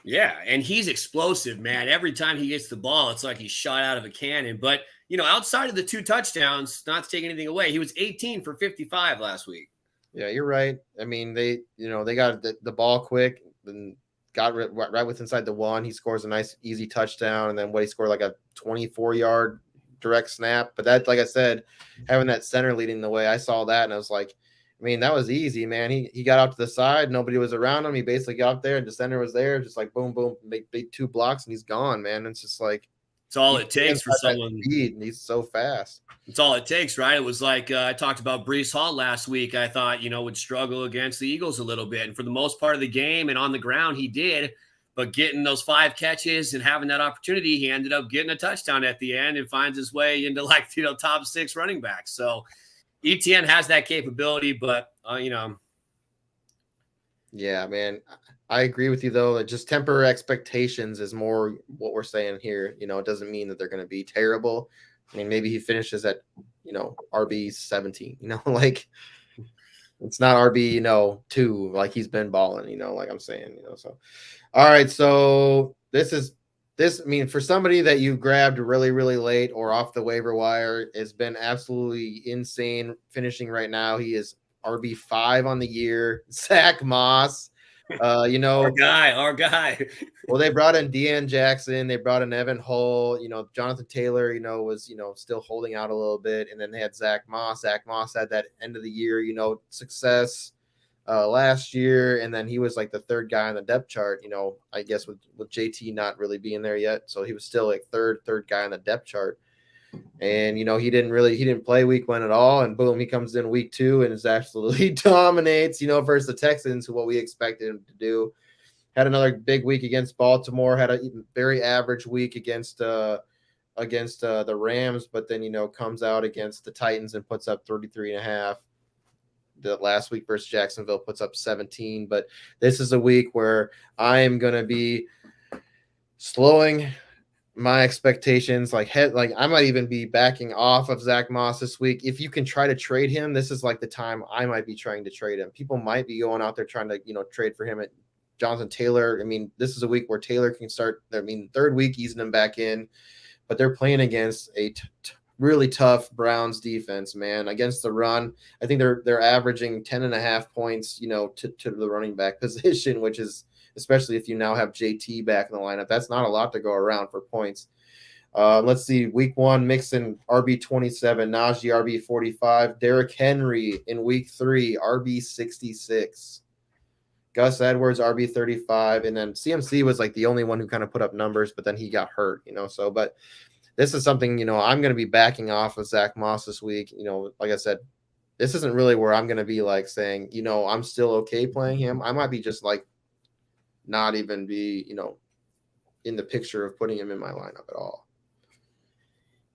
Yeah, and he's explosive, man. Every time he gets the ball, it's like he's shot out of a cannon. But, outside of the 2 touchdowns, not to take anything away, he was 18 for 55 last week. Yeah, you're right. I mean, they got the ball quick and got right with inside the 1. He scores a nice, easy touchdown. And then he scored like a 24-yard direct snap. But that, like I said, having that center leading the way, I saw that and I was like, I mean, that was easy, man. He got out to the side. Nobody was around him. He basically got up there and the center was there, just like boom, boom, make 2 blocks and he's gone, man. It's just like, it's all it takes for someone. Speed, and he's so fast. It's all it takes, right? It was like I talked about Breece Hall last week. I thought, would struggle against the Eagles a little bit. And for the most part of the game and on the ground, he did. But getting those 5 catches and having that opportunity, he ended up getting a touchdown at the end and finds his way into top 6 running backs. So ETN has that capability, but, Yeah, man. I agree with you, though. Just temper expectations is more what we're saying here. It doesn't mean that they're going to be terrible. I mean, maybe he finishes at, RB 17, like it's not RB, 2, like he's been balling, like I'm saying, so. All right. So I mean, for somebody that you grabbed really, really late or off the waiver wire, has been absolutely insane finishing right now. He is RB5 on the year. Zach Moss. Our guy. Well, they brought in Dean Jackson, they brought in Evan Hull, Jonathan Taylor, was, still holding out a little bit. And then they had Zach Moss. Zach Moss had that end of the year, success last year. And then he was like the 3rd guy on the depth chart, I guess with JT not really being there yet. So he was still like third guy on the depth chart. And, he didn't play week 1 at all. And boom, he comes in week 2 and is absolutely dominates, versus the Texans, who what we expected him to do. Had another big week against Baltimore, had a very average week against the Rams, but then, comes out against the Titans and puts up 33.5. The last week versus Jacksonville puts up 17. But this is a week where I am going to be slowing my expectations, like I might even be backing off of Zach Moss this week. If you can try to trade him, this is like the time I might be trying to trade him. People might be going out there trying to, trade for him at Jonathan Taylor. I mean, this is a week where Taylor can start. I mean, 3rd week easing him back in, but they're playing against a really tough Browns defense, man. Against the run, I think they're averaging 10.5 points, to the running back position, which is, especially if you now have JT back in the lineup, that's not a lot to go around for points. Let's see. Week 1, Mixon, RB 27, Najee, RB 45, Derrick Henry in week 3, RB 66, Gus Edwards, RB 35, and then CMC was like the only one who kind of put up numbers, but then he got hurt, so, but this is something, I'm going to be backing off of Zach Moss this week. Like I said, this isn't really where I'm going to be like saying, I'm still okay playing him. I might be just like not even be, in the picture of putting him in my lineup at all.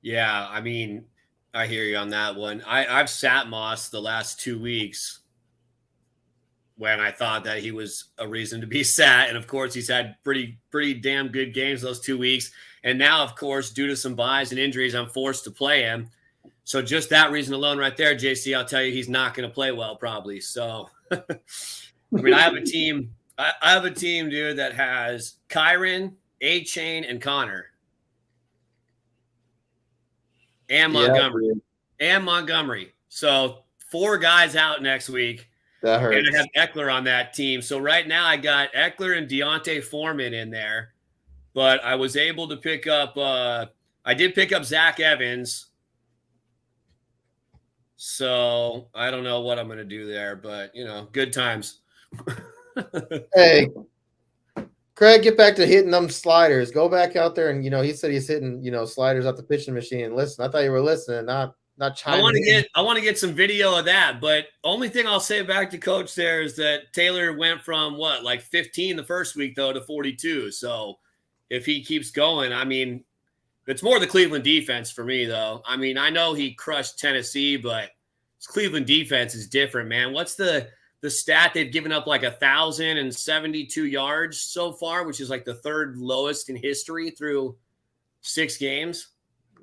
Yeah, I mean, I hear you on that one. I've sat Moss the last 2 weeks when I thought that he was a reason to be sat. And of course, he's had pretty damn good games those 2 weeks. And now, of course, due to some buys and injuries, I'm forced to play him. So just that reason alone right there, JC, I'll tell you, he's not going to play well probably. So, I mean, I have a team. I have a team, dude, that has Kyron, A-Chain, and Connor. And Montgomery. Yeah, and Montgomery. So 4 guys out next week. That hurts. And I have Eckler on that team. So right now I got Eckler and Deontay Foreman in there. But I was able to pick up I did pick up Zach Evans. So I don't know what I'm going to do there, but, good times. Hey, Craig, get back to hitting them sliders. Go back out there and, he said he's hitting, sliders off the pitching machine. Listen, I thought you were listening, not chiming I want to get some video of that, but only thing I'll say back to Coach there is that Taylor went from 15 the first week though to 42. So if he keeps going, I mean, it's more the Cleveland defense for me though. I mean, I know he crushed Tennessee, but this Cleveland defense is different, man. What's the stat? They've given up like 1,072 yards so far, which is like the 3rd lowest in history through 6 games.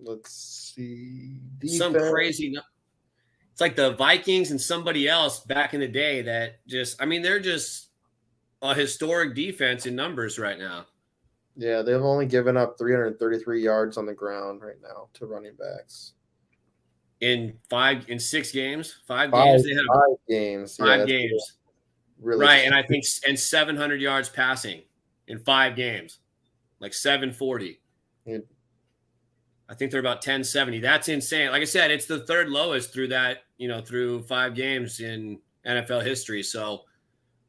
Let's see. Defense. Some crazy. It's like the Vikings and somebody else back in the day that they're just a historic defense in numbers right now. Yeah, they've only given up 333 yards on the ground right now to running backs. In 6 games, 5 games, they had 5 games. 5 games. Really right, and I think 700 yards passing in 5 games. Like 740. Yeah. I think they're about 1070. That's insane. Like I said, it's the 3rd lowest through that, through 5 games in NFL history. So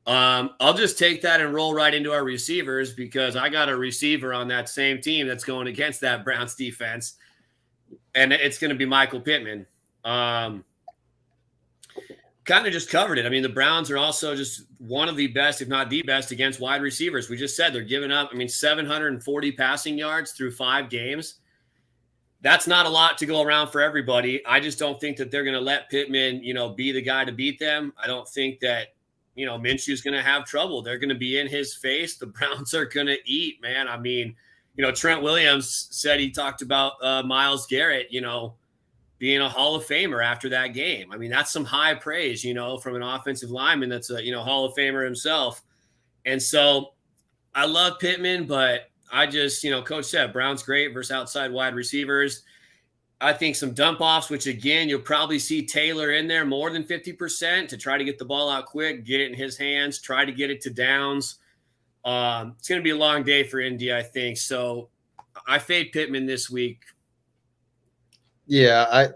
I'll just take that and roll right into our receivers because I got a receiver on that same team that's going against that Browns defense. And it's going to be Michael Pittman. Kind of just covered it. I mean, the Browns are also just one of the best, if not the best, against wide receivers. We just said they're giving up, 740 passing yards through 5 games. That's not a lot to go around for everybody. I just don't think that they're going to let Pittman, be the guy to beat them. I don't think that, Minshew's going to have trouble. They're going to be in his face. The Browns are going to eat, man. I mean, Trent Williams said he talked about Myles Garrett, being a Hall of Famer after that game. I mean, that's some high praise, from an offensive lineman that's a, Hall of Famer himself. And so I love Pittman, but I just, Coach said, Brown's great versus outside wide receivers. I think some dump offs, which again, you'll probably see Taylor in there more than 50% to try to get the ball out quick, get it in his hands, try to get it to downs. It's going to be a long day for Indy, I think. So I fade Pittman this week. Yeah,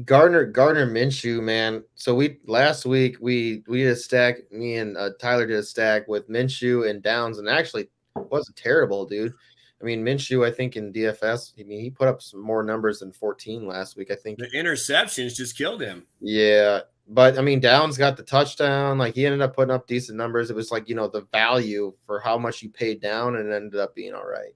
Gardner Minshew, man. So last week we did a stack. Me and Tyler did a stack with Minshew and Downs, and actually wasn't terrible, dude. I mean, Minshew, I think in DFS, he put up some more numbers than 14 last week. I think the interceptions just killed him. Yeah, but I mean, Downs got the touchdown. Like he ended up putting up decent numbers. It was like the value for how much you paid down, and it ended up being all right.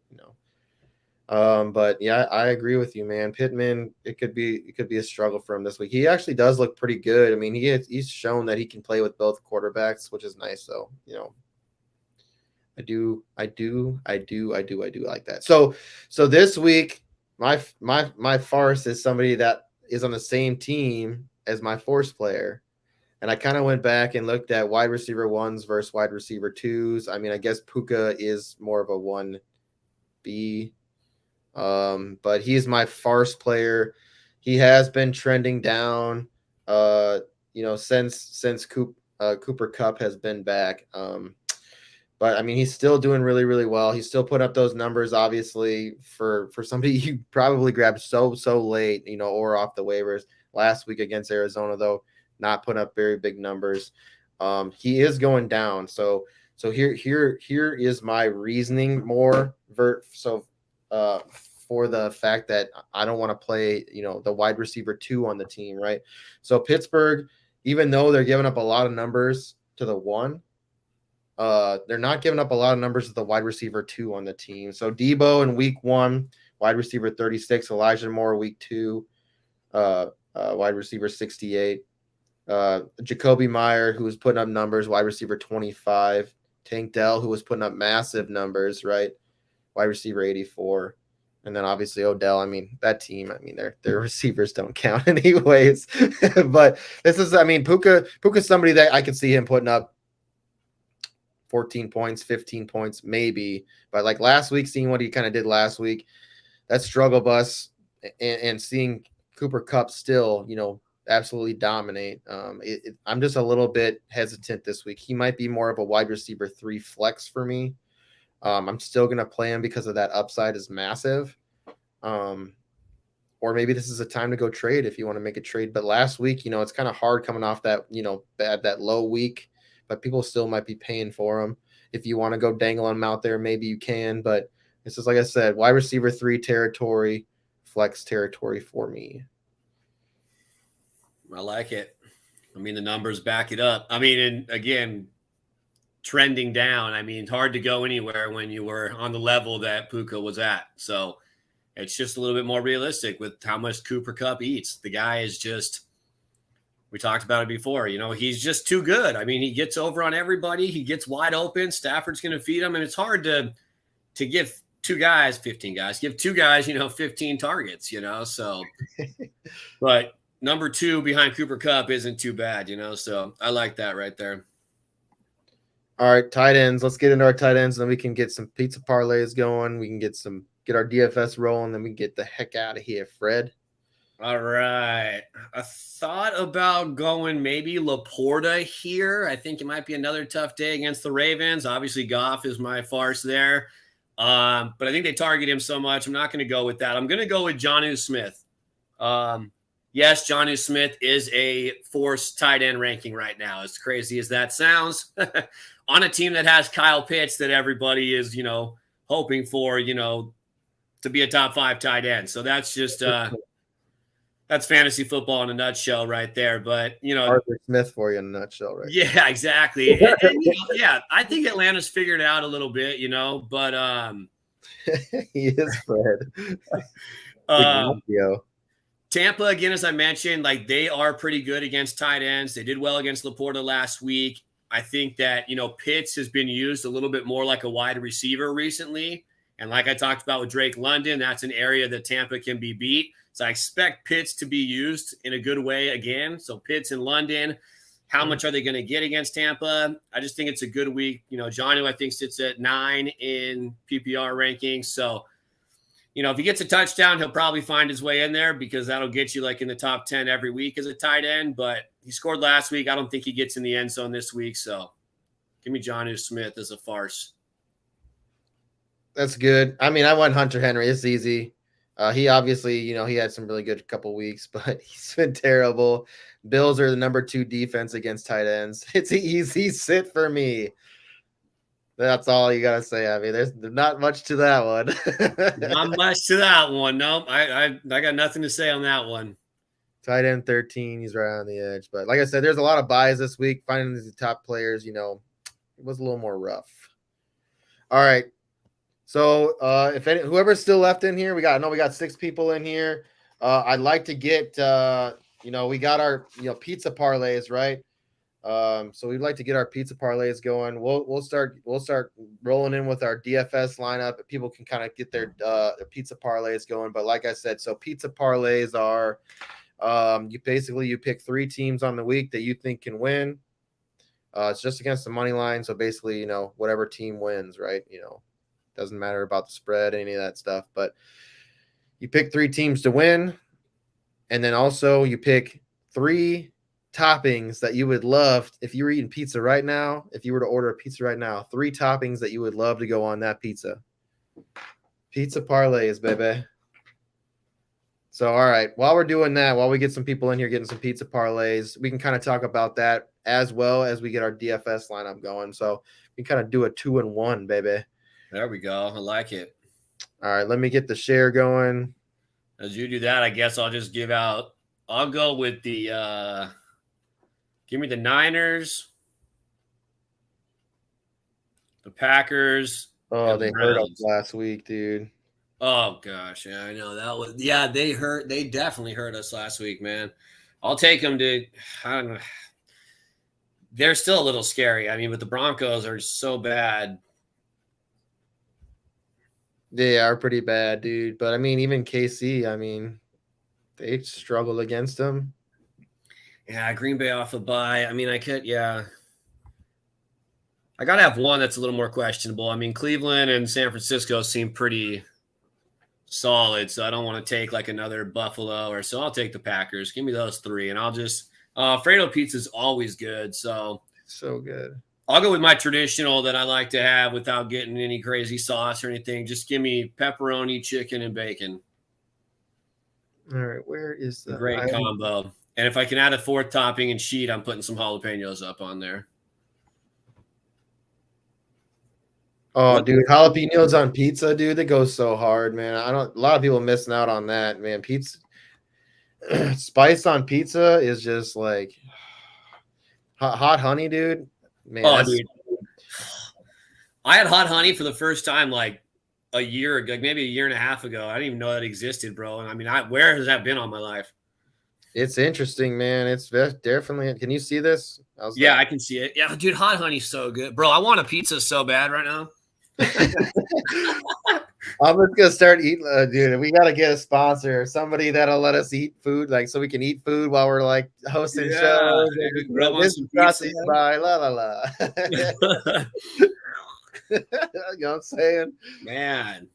But yeah, I agree with you, man. Pittman, it could be a struggle for him this week. He actually does look pretty good. I mean, he's shown that he can play with both quarterbacks, which is nice. So I do like that. So this week, my farce is somebody that is on the same team as my force player. And I kind of went back and looked at wide receiver 1s versus wide receiver 2s. I mean, I guess Puka is more of a 1B. But he's my farce player. He has been trending down, since Cooper Kupp has been back. But I mean, he's still doing really, really well. He's still putting up those numbers, obviously, for somebody you probably grabbed so late, or off the waivers last week against Arizona, though, not putting up very big numbers. He is going down. So here is my reasoning more for the fact that I don't want to play, the wide receiver 2 on the team, right? So Pittsburgh, even though they're giving up a lot of numbers to the 1, they're not giving up a lot of numbers to the wide receiver 2 on the team. So Debo in week 1, wide receiver 36, Elijah Moore week 2, wide receiver 68. Jacoby Meyer, who was putting up numbers, wide receiver 25. Tank Dell, who was putting up massive numbers, right? Wide receiver 84. And then obviously Odell. I mean, that team, their receivers don't count anyways. But this is, Puka's somebody that I could see him putting up 14 points, 15 points, maybe. But like last week, seeing what he kind of did last week, that struggle bus and seeing Cooper Kupp still, absolutely dominate. I'm just a little bit hesitant this week. He might be more of a wide receiver 3 flex for me. I'm still going to play him because of that upside is massive. Or maybe this is a time to go trade if you want to make a trade. But last week, it's kind of hard coming off that, that low week, but people still might be paying for him. If you want to go dangle him out there, maybe you can. But this is, like I said, wide receiver 3 territory, flex territory for me. I like it. The numbers back it up. And again, trending down. Hard to go anywhere when you were on the level that Puka was at. So it's just a little bit more realistic with how much Cooper Kupp eats. The guy is just, we talked about it before, he's just too good. He gets over on everybody. He gets wide open. Stafford's going to feed him. And it's hard to give 15 guys, 15 targets, so, but number 2 behind Cooper Kupp isn't too bad, so I like that right there. All right, tight ends. Let's get into our tight ends, and then we can get some pizza parlays going. We can get our DFS rolling, then we can get the heck out of here, Fred. All right. I thought about going maybe Laporta here. I think it might be another tough day against the Ravens. Obviously, Goff is my farce there. But I think they target him so much. I'm not going to go with that. I'm going to go with Jonnu Smith. Yes, Jonnu Smith is a force tight end ranking right now. As crazy as that sounds, on a team that has Kyle Pitts that everybody is, hoping for, to be a top 5 tight end. So that's just that's fantasy football in a nutshell right there. But, Arthur Smith for you in a nutshell, right? Yeah, exactly. And, I think Atlanta's figured it out a little bit, but he is Fred. Tampa, again, as I mentioned, they are pretty good against tight ends. They did well against Laporta last week. I think that, Pitts has been used a little bit more like a wide receiver recently. And like I talked about with Drake London, that's an area that Tampa can be beat. So I expect Pitts to be used in a good way again. So Pitts and London, how much are they going to get against Tampa? I just think it's a good week. Jonnu, I think, sits at 9 in PPR rankings. So, if he gets a touchdown, he'll probably find his way in there because that'll get you in the top 10 every week as a tight end. But he scored last week. I don't think he gets in the end zone this week. So give me Jonnu Smith as a farce. That's good. I went Hunter Henry. It's easy. He obviously, he had some really good couple weeks, but he's been terrible. Bills are the number 2 defense against tight ends. It's an easy sit for me. That's all you gotta say. There's not much to that one. Not much to that one. Nope. I got nothing to say on that one. Tight end 13, he's right on the edge. But like I said, there's a lot of buys this week. Finding the top players, it was a little more rough. All right. So whoever's still left in here, we got 6 people in here. I'd like to get we got our pizza parlays, right? So we'd like to get our pizza parlays going. We'll start rolling in with our DFS lineup. People can kind of get their pizza parlays going. But like I said, so pizza parlays are you pick 3 teams on the week that you think can win. It's just against the money line. So basically, whatever team wins, right? Doesn't matter about the spread, any of that stuff. But you pick 3 teams to win, and then also you pick 3 toppings that you would love if you were eating pizza right now. If you were to order a pizza right now, 3 toppings that you would love to go on that pizza. Pizza parlays, baby. So, all right, while we're doing that, while we get some people in here getting some pizza parlays, we can kind of talk about that as well as we get our DFS lineup going. So we can kind of do a 2-in-1, baby. There we go. I like it. All right, let me get the share going. As you do that, I guess I'll just give out. I'll go with the. Give me the Niners, the Packers, Oh, and the they hurt us Browns. last week, dude. Oh gosh, yeah, I know that was. Yeah, they hurt. They definitely hurt us last week, man. I'll take them to. I don't know. They're still a little scary. I mean, but the Broncos are so bad. They are pretty bad, dude. But I mean, even KC, I mean, they struggle against them. Yeah, Green Bay off a bye. I mean, I could. Yeah, I gotta have one that's a little more questionable. I mean, Cleveland and San Francisco seem pretty solid, so I don't want to take like another Buffalo or so. I'll take the Packers. Give me those three, and I'll just Fredo pizza is always good, so Good. I'll go with my traditional that I like to have without getting any crazy sauce or anything. Just give me pepperoni, chicken, and bacon. All right, where is the Great combo. And if I can add a fourth topping and sheet, I'm putting some jalapenos up on there. Oh, dude, jalapenos on pizza, dude, that goes so hard, man. A lot of people missing out on that, man. Pizza spice on pizza is just like hot honey, dude. Man, oh, dude. I had hot honey for the first time like a year ago, like maybe a year and a half ago. I didn't even know that existed, bro. And I mean, where has that been all my life? It's interesting, man. It's definitely. Can you see this? Yeah, I can see it. Yeah, dude, hot honey's so good, bro. I want a pizza so bad right now. I'm just gonna start eating, dude. We gotta get a sponsor, somebody that'll let us eat food, like so we can eat food while we're like hosting shows. This is brought to you by la la la. You know what I'm saying, man?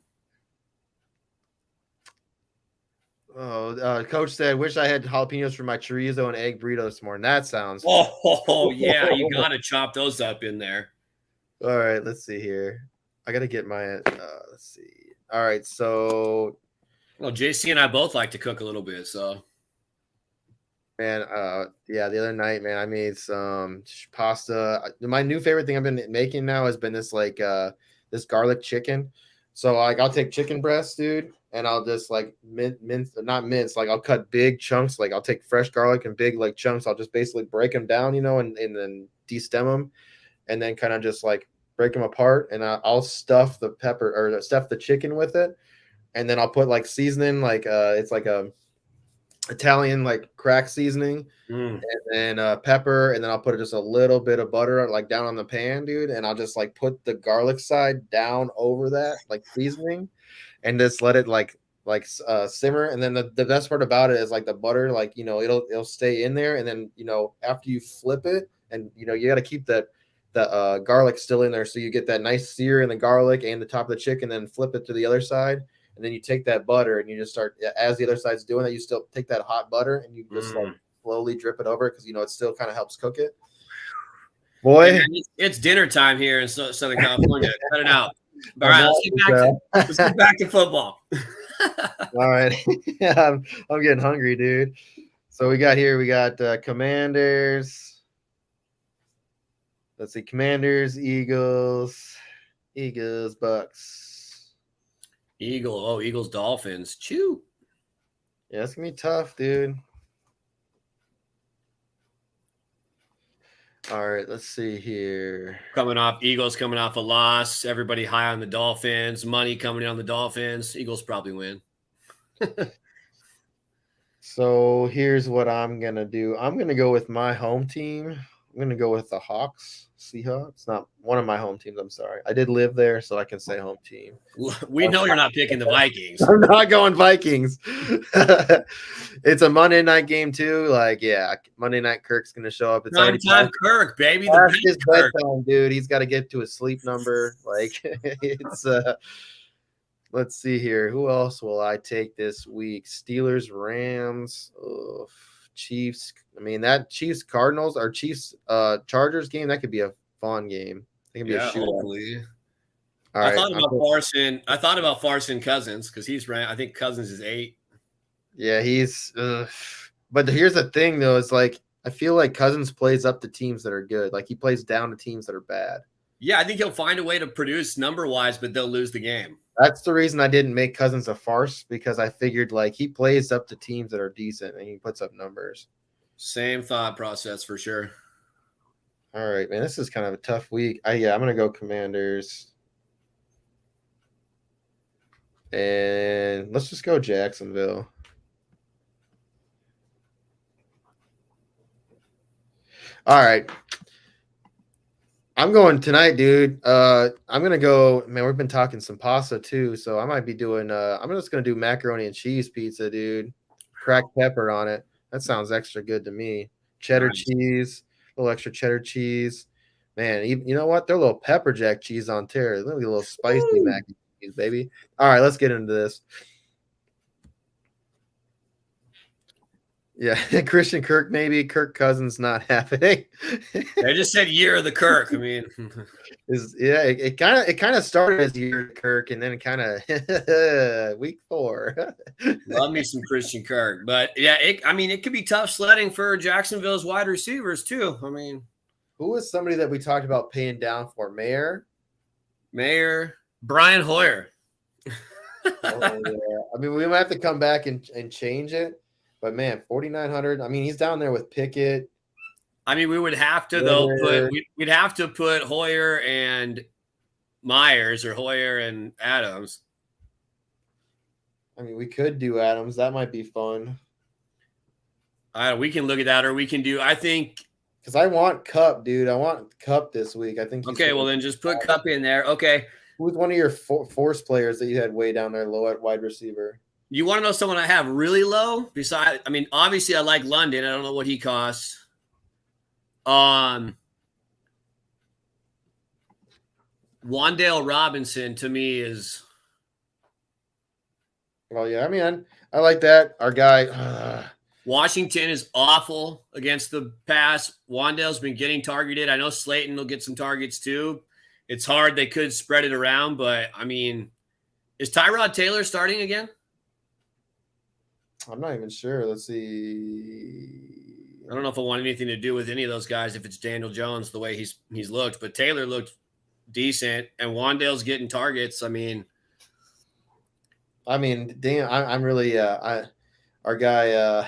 Oh, Coach said, "Wish I had jalapenos for my chorizo and egg burrito this morning." That sounds. Oh yeah, you gotta chop those up in there. All right, let's see here. I gotta get my. Let's see. All right, so. Well, JC and I both like to cook a little bit, so. Man, yeah, the other night, man, I made some pasta. My new favorite thing I've been making now has been this this garlic chicken. So like I'll take chicken breast, dude, and I'll just like not mince, like I'll cut big chunks, like I'll take fresh garlic and big like chunks. I'll just basically break them down, and then destem them, and then kind of just like break them apart, and I'll stuff the pepper or stuff the chicken with it, and then I'll put like seasoning, like it's like a Italian like crack seasoning, and then pepper, and then I'll put just a little bit of butter like down on the pan, dude, and I'll just like put the garlic side down over that like seasoning, and just let it like simmer. And then the best part about it is like the butter, like it'll stay in there, and then after you flip it, and you got to keep the garlic still in there, so you get that nice sear in the garlic and the top of the chicken, then flip it to the other side. And then you take that butter and you just start, as the other side's doing that, you still take that hot butter and you just like slowly drip it over because it still kind of helps cook it. Boy, it's dinner time here in Southern California. Cut it out. All right, let's get back to football. All right, yeah, I'm getting hungry, dude. So we got Commanders. Let's see, Commanders, Eagles, Bucks. Eagles, Dolphins. Chew. Yeah, it's gonna be tough, dude. All right, let's see here. Eagles coming off a loss. Everybody high on the Dolphins. Money coming in on the Dolphins. Eagles probably win. So here's what I'm gonna do. I'm gonna go with my home team. I'm gonna go with the Seahawks. Not one of my home teams. I'm sorry. I did live there, so I can say home team. We know you're not picking the Vikings. I'm not going Vikings. It's a Monday night game too. Like, yeah, Monday night Kirk's gonna show up. It's already time Kirk, baby. His bedtime, dude. He's got to get to his sleep number. Like, it's let's see here. Who else will I take this week? Steelers, Rams. Chiefs. I mean, that Chiefs Cardinals or Chiefs Chargers game, that could be a fun game. It can be a shootout. I thought about Farce and Cousins because he's ranked. I think Cousins is 8. Yeah, he's. But here's the thing, though. It's like I feel like Cousins plays up to teams that are good. Like he plays down to teams that are bad. Yeah, I think he'll find a way to produce number-wise, but they'll lose the game. That's the reason I didn't make Cousins a farce, because I figured like he plays up to teams that are decent and he puts up numbers. Same thought process for sure. All right, man. This is kind of a tough week. I'm gonna go Commanders. And let's just go Jacksonville. All right. I'm going tonight, dude. I'm gonna go. Man, we've been talking some pasta too, so I might be doing. I'm just gonna do macaroni and cheese pizza, dude. Cracked pepper on it. That sounds extra good to me. Cheddar cheese, a little extra cheddar cheese. Man, you know what? They're a little pepper jack cheese on there. A little spicy mac and cheese, baby. All right, let's get into this. Yeah, Christian Kirk, maybe Kirk Cousins not happening. I just said year of the Kirk. I mean, it kind of started as year of Kirk, and then kind of week 4. Love me some Christian Kirk, but yeah, it could be tough sledding for Jacksonville's wide receivers too. I mean, who was somebody that we talked about paying down for? Mayer, Brian Hoyer. Oh, yeah. I mean, we might have to come back and change it. But man, 4,900. I mean, he's down there with Pickett. I mean, we would have to we'd have to put Hoyer and Myers or Hoyer and Adams. I mean, we could do Adams. That might be fun. We can look at that, or we can do. I think because I want Cup, dude. I want Cup this week. I think. Okay, well then just put Cup in there. Okay. Who's one of your force players that you had way down there low at wide receiver? You want to know someone I have really low? Besides, I mean, obviously I like London. I don't know what he costs. Wandale Robinson to me is. Well, yeah. I mean, I like that. Our guy. Washington is awful against the pass. Wandale's been getting targeted. I know Slayton will get some targets too. It's hard. They could spread it around, but I mean, is Tyrod Taylor starting again? I'm not even sure. Let's see. I don't know if I want anything to do with any of those guys if it's Daniel Jones the way he's looked, but Taylor looked decent and Wandale's getting targets. I mean, damn, I'm really our guy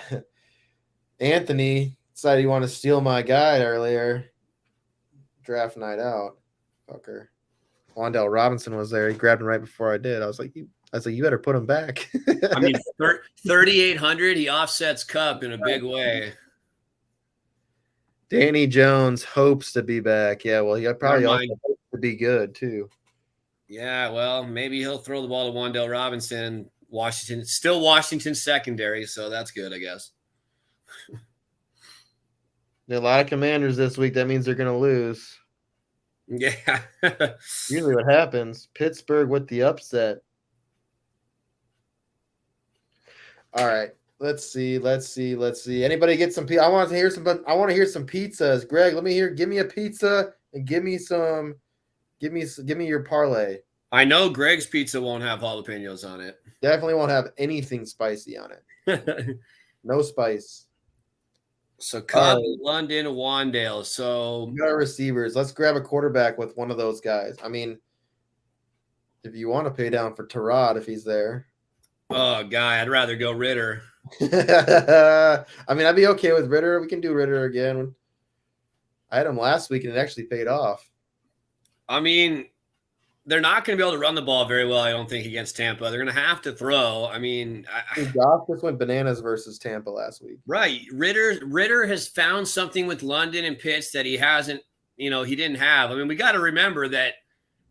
Anthony decided he wanted to steal my guy earlier. Draft night out. Fucker. Wandale Robinson was there. He grabbed him right before I did. I was like, you better put him back. I mean, 3,800, he offsets Cup in a big way. Danny Jones hopes to be back. Yeah, well, he probably also hopes to be good, too. Yeah, well, maybe he'll throw the ball to Wandale Robinson. Washington secondary, so that's good, I guess. There are a lot of Commanders this week. That means they're going to lose. Yeah. Usually what happens. Pittsburgh with the upset. All right. Let's see. Anybody get some pizza? I want to hear some pizzas. Greg, give me a pizza and give me your parlay. I know Greg's pizza won't have jalapenos on it. Definitely won't have anything spicy on it. No spice. So Cobb, London, Wandale. So we got our receivers. Let's grab a quarterback with one of those guys. I mean, if you want to pay down for Tyrod if he's there. Oh, guy, I'd rather go Ritter. I mean, I'd be okay with Ritter. We can do Ritter again. I had him last week, and it actually paid off. I mean, they're not going to be able to run the ball very well, I don't think, against Tampa. They're going to have to throw. I mean, Goff just went bananas versus Tampa last week. Right. Ritter has found something with London and Pitts that he hasn't, he didn't have. I mean, we got to remember that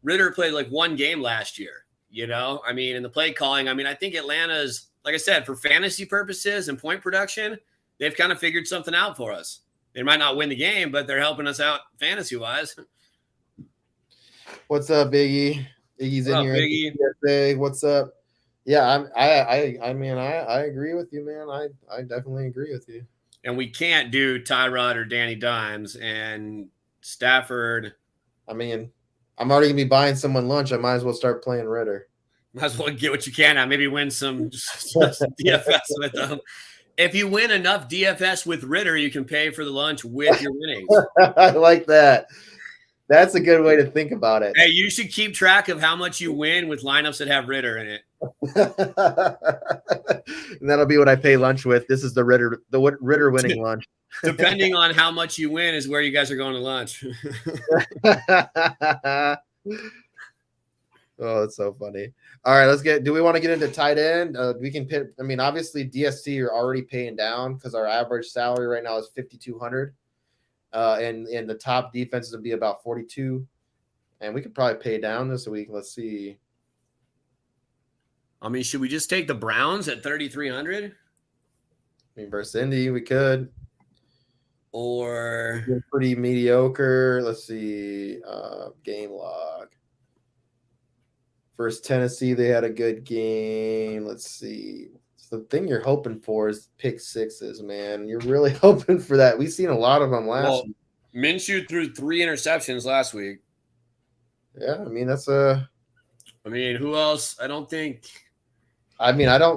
Ritter played like one game last year. I mean, in the play calling, I mean, I think Atlanta's, like I said, for fantasy purposes and point production, they've kind of figured something out for us. They might not win the game, but they're helping us out fantasy-wise. What's up, Biggie? Iggy's in here. Biggie? What's up? Yeah, I agree with you, man. I definitely agree with you. And we can't do Tyrod or Danny Dimes and Stafford. I mean, I'm already going to be buying someone lunch. I might as well start playing Ritter. Might as well get what you can out. Maybe win some DFS with them. If you win enough DFS with Ritter, you can pay for the lunch with your winnings. I like that. That's a good way to think about it. Hey, you should keep track of how much you win with lineups that have Ritter in it. And that'll be what I pay lunch with. This is the Ritter winning lunch. Depending on how much you win is where you guys are going to lunch. Oh, that's so funny. All right, do we want to get into tight end? We can pit. I mean, obviously DSC are already paying down because our average salary right now is 5,200. And the top defenses would be about 42. And we could probably pay down this week. Let's see. I mean, should we just take the Browns at 3,300? I mean, versus Indy, we could. Or pretty mediocre. Let's see. Game log. Versus Tennessee, they had a good game. Let's see. So the thing you're hoping for is pick sixes, man. You're really hoping for that. We've seen a lot of them last week. Minshew threw 3 interceptions last week. Yeah, I mean, I mean, who else? I don't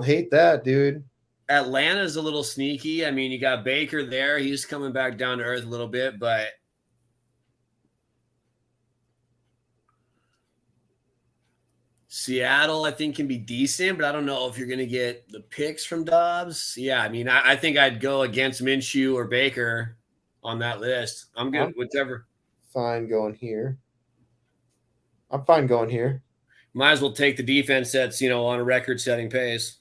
hate that, dude. Atlanta's a little sneaky. I mean, you got Baker there. He's coming back down to earth a little bit, but Seattle, I think, can be decent, but I don't know if you're going to get the picks from Dobbs. Yeah, I mean, I think I'd go against Minshew or Baker on that list. I'm good, whichever. Fine going here. I'm fine going here. Might as well take the defense that's, on a record-setting pace.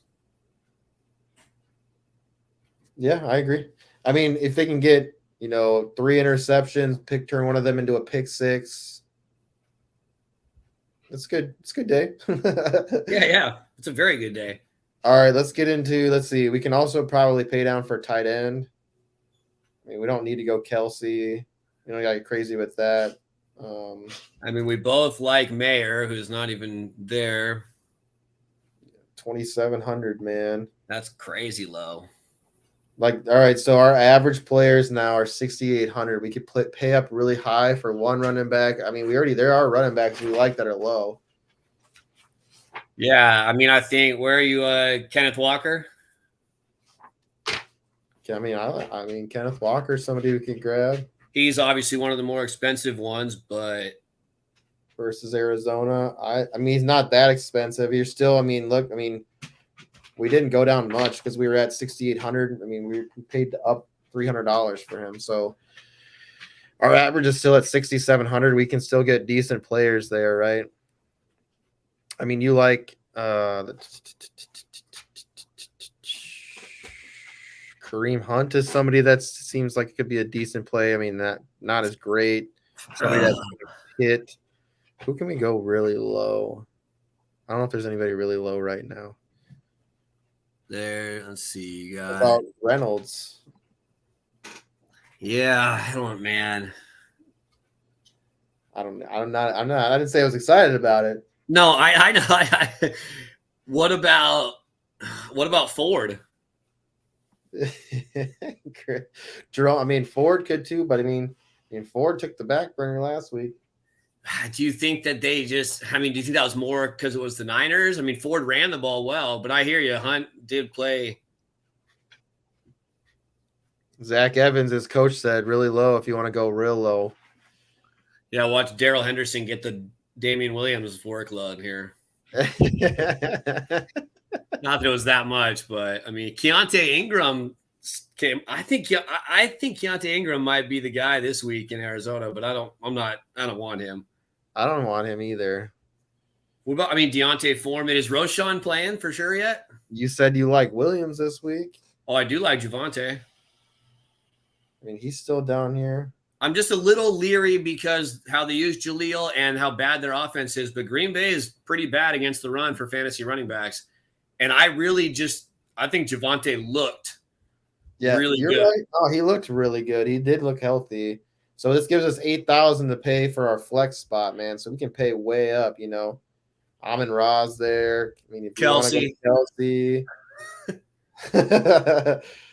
Yeah, I agree. I mean, if they can get, 3 interceptions, turn one of them into a pick six, it's good. It's a good day. Yeah. It's a very good day. All right, let's see. We can also probably pay down for tight end. I mean, we don't need to go Kelsey. We don't got to get crazy with that. I mean, we both like Mayer, who's not even there. 2,700, man. That's crazy low. All right, so our average players now are 6,800. We could pay up really high for one running back. I mean, there are running backs we like that are low. Yeah, I mean, I think, where are you, Kenneth Walker? I mean, Kenneth Walker, somebody we could grab. He's obviously one of the more expensive ones, but versus Arizona, I mean, he's not that expensive. You're still, we didn't go down much because we were at 6,800. I mean, we paid up $300 for him. So our average is still at 6,700. We can still get decent players there, right? I mean, you like Kareem Hunt is somebody that seems like it could be a decent play. I mean, not as great. Somebody that's hit. Who can we go really low? I don't know if there's anybody really low right now. Let's see. You got about Reynolds. Yeah, I didn't say I was excited about it. No, I know. What about Ford? Jerome, Ford could too, but Ford took the back burner last week. Do you think that do you think that was more because it was the Niners? I mean, Ford ran the ball well, but I hear you. Hunt did play. Zach Evans, his coach said, really low if you want to go real low. Yeah, watch Darrell Henderson get the Damian Williams workload here. Not that it was that much, but I mean, Keontae Ingram came. I think Keontae Ingram might be the guy this week in Arizona, but I don't want him. I don't want him either. What about, Deontay Foreman? Is Roshan playing for sure yet? You said you like Williams this week. Oh, I do like Javonte. He's still down here. I'm just a little leery because how they use Jaleel and how bad their offense is, but Green Bay is pretty bad against the run for fantasy running backs. And I think Javonte looked really good. Right. Oh, he looked really good. He did look healthy. So this gives us $8,000 to pay for our flex spot, man. So we can pay way up, Amon-Ra's there. If Kelsey.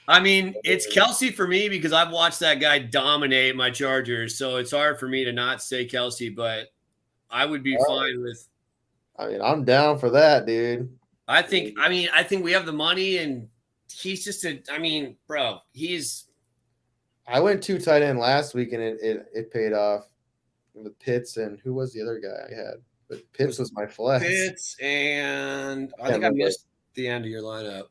It's Kelsey for me because I've watched that guy dominate my Chargers. So it's hard for me to not say Kelsey, but I would be fine with. I'm down for that, dude. I think we have the money, and he's just I went 2 tight end last week, and it paid off. with Pitts and who was the other guy I had? But Pitts was my flex. Pitts and I think I missed the end of your lineup.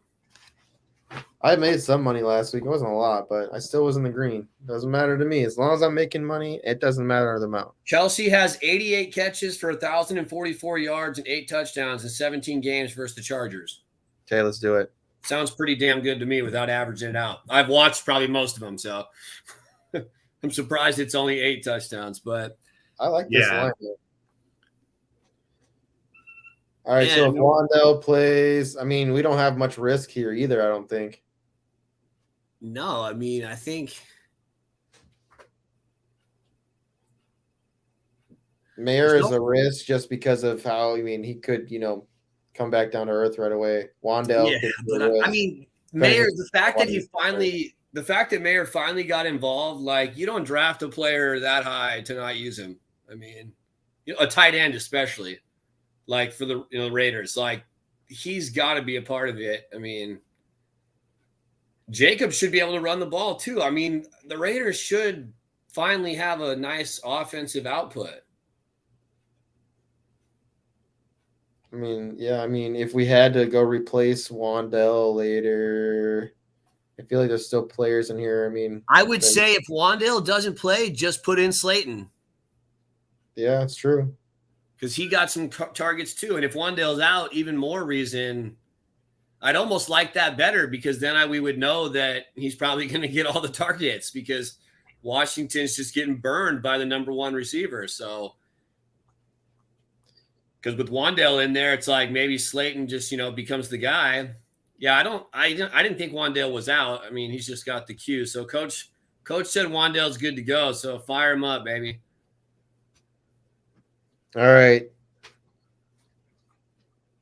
I made some money last week. It wasn't a lot, but I still was in the green. Doesn't matter to me. As long as I'm making money, it doesn't matter the amount. Kelsey has 88 catches for 1,044 yards and 8 touchdowns in 17 games versus the Chargers. Okay, let's do it. Sounds pretty damn good to me without averaging it out. I've watched probably most of them, so I'm surprised it's only 8 touchdowns, but I like this line. All right, so if Wandell plays, I mean, we don't have much risk here either, I don't think. No, I mean, I think Mayer is a risk just because of how, I mean, he could, come back down to earth right away. Wandell. Yeah, but I mean, Mayer, the fact that Mayer finally got involved, like, you don't draft a player that high to not use him. I mean, a tight end especially, like for the Raiders, like he's got to be a part of it. I mean, Jacob should be able to run the ball too. I mean, the Raiders should finally have a nice offensive output. I mean, yeah, if we had to go replace Wandell later, I feel like there's still players in here. I mean, I would say if Wandell doesn't play, just put in Slayton. Yeah, it's true. Because he got some targets too. And if Wandell's out, even more reason. I'd almost like that better because then we would know that he's probably going to get all the targets because Washington's just getting burned by the number 1 receiver. So, because with Wandell in there, it's like maybe Slayton just, becomes the guy. Yeah, I didn't think Wandell was out. I mean, he's just got the cue. So coach said Wandell's good to go. So fire him up, baby. All right.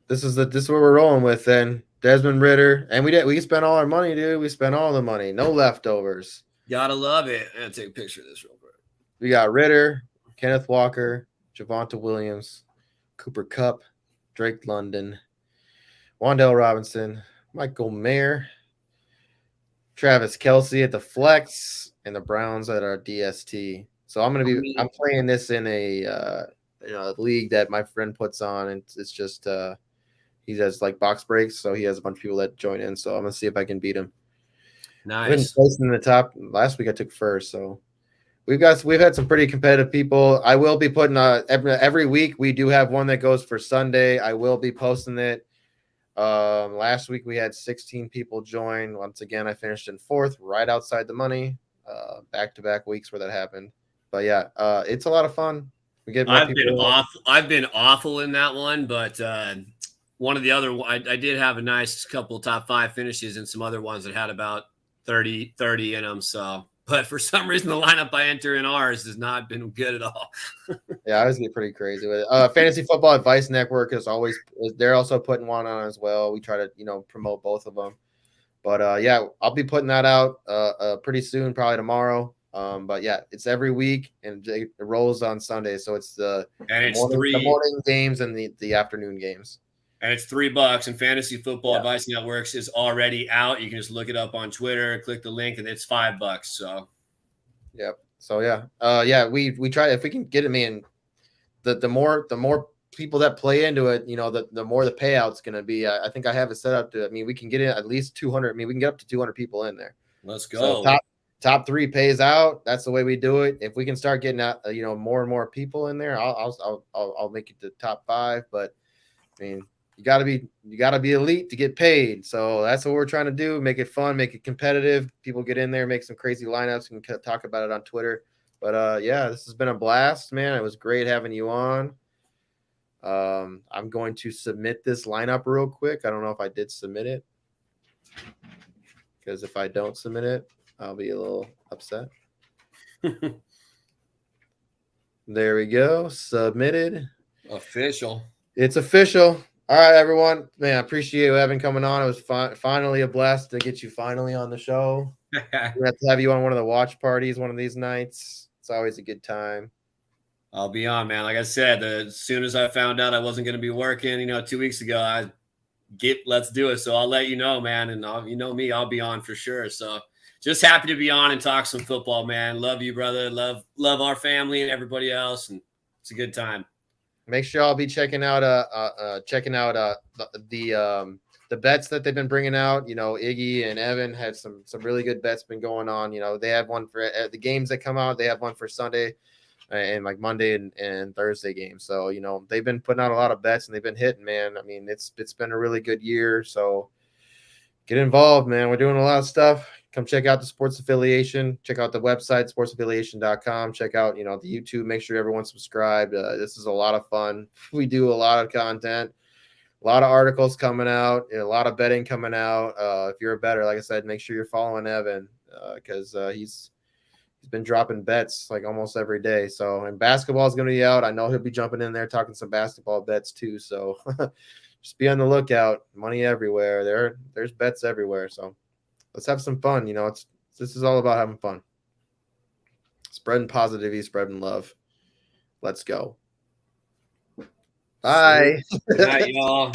This is what we're rolling with then. Desmond Ridder, and we spent all our money, dude. We spent all the money, no leftovers. Gotta love it. I'm gonna take a picture of this real quick. We got Ridder, Kenneth Walker, Javonte Williams, Cooper Kupp, Drake London, Wandell Robinson, Michael Mayer, Travis Kelce at the flex, and the Browns at our DST. So I'm playing this in a league that my friend puts on, and it's just he does like box breaks, so he has a bunch of people that join in. So I'm gonna see if I can beat him. Nice. Placing in the top last week. I took first, so we've had some pretty competitive people. I will be putting every week. We do have one that goes for Sunday. I will be posting it. Last week we had 16 people join. Once again, I finished in 4th, right outside the money. Back-to-back weeks where that happened. But yeah, it's a lot of fun. We get more I've been awful in that one, but one of the other, I did have a nice couple top 5 finishes and some other ones that had about 30 in them. So, but for some reason, the lineup I enter in ours has not been good at all. Yeah, I was getting pretty crazy with it. Fantasy Football Advice Network they're also putting one on as well. We try to, promote both of them. But yeah, I'll be putting that out pretty soon, probably tomorrow. But yeah, it's every week and it rolls on Sunday. So it's the morning games and the afternoon games. And it's $3. And Fantasy Football Advice Networks is already out. You can just look it up on Twitter, click the link, and it's $5. So, yep. So yeah, we try if we can get it. Man, the more people that play into it, the more the payout's going to be. I think I have it set up to. I mean, we can get in at least 200. I mean, we can get up to 200 people in there. Let's go. So top 3 pays out. That's the way we do it. If we can start getting out, more and more people in there, I'll make it to top 5. But I mean, you gotta be elite to get paid. So that's what we're trying to do. Make it fun, make it competitive. People get in there, make some crazy lineups, and talk about it on Twitter. But yeah, this has been a blast, man. It was great having you on. I'm going to submit this lineup real quick. I don't know if I did submit it, because if I don't submit it, I'll be a little upset. There we go. Submitted. Official. It's official. All right, everyone. Man, I appreciate you having coming on. It was finally a blast to get you finally on the show. We have to have you on one of the watch parties one of these nights. It's always a good time. I'll be on, man. Like I said, as soon as I found out I wasn't going to be working, 2 weeks ago, let's do it. So I'll let you know, man. And you know me, I'll be on for sure. So just happy to be on and talk some football, man. Love you, brother. Love our family and everybody else, and it's a good time. Make sure I'll be checking out the bets that they've been bringing out. You know, Iggy and Evan had some really good bets been going on. You know, they have one for the games that come out. They have one for Sunday and like Monday and Thursday games. So, you know, they've been putting out a lot of bets and they've been hitting, man. I mean, it's been a really good year. So get involved, man. We're doing a lot of stuff. Come check out the sports affiliation. Check out the website, sportsaffiliation.com. Check out, you know, the YouTube. Make sure everyone's subscribed. This is a lot of fun. We do a lot of content, a lot of articles coming out, a lot of betting coming out. If you're a bettor, like I said, make sure you're following Evan because he's been dropping bets like almost every day. So, and basketball is going to be out. I know he'll be jumping in there talking some basketball bets too. So just be on the lookout. Money everywhere. There's bets everywhere. So let's have some fun. You know, this is all about having fun. Spreading positivity, spreading love. Let's go. Bye. Good night, y'all.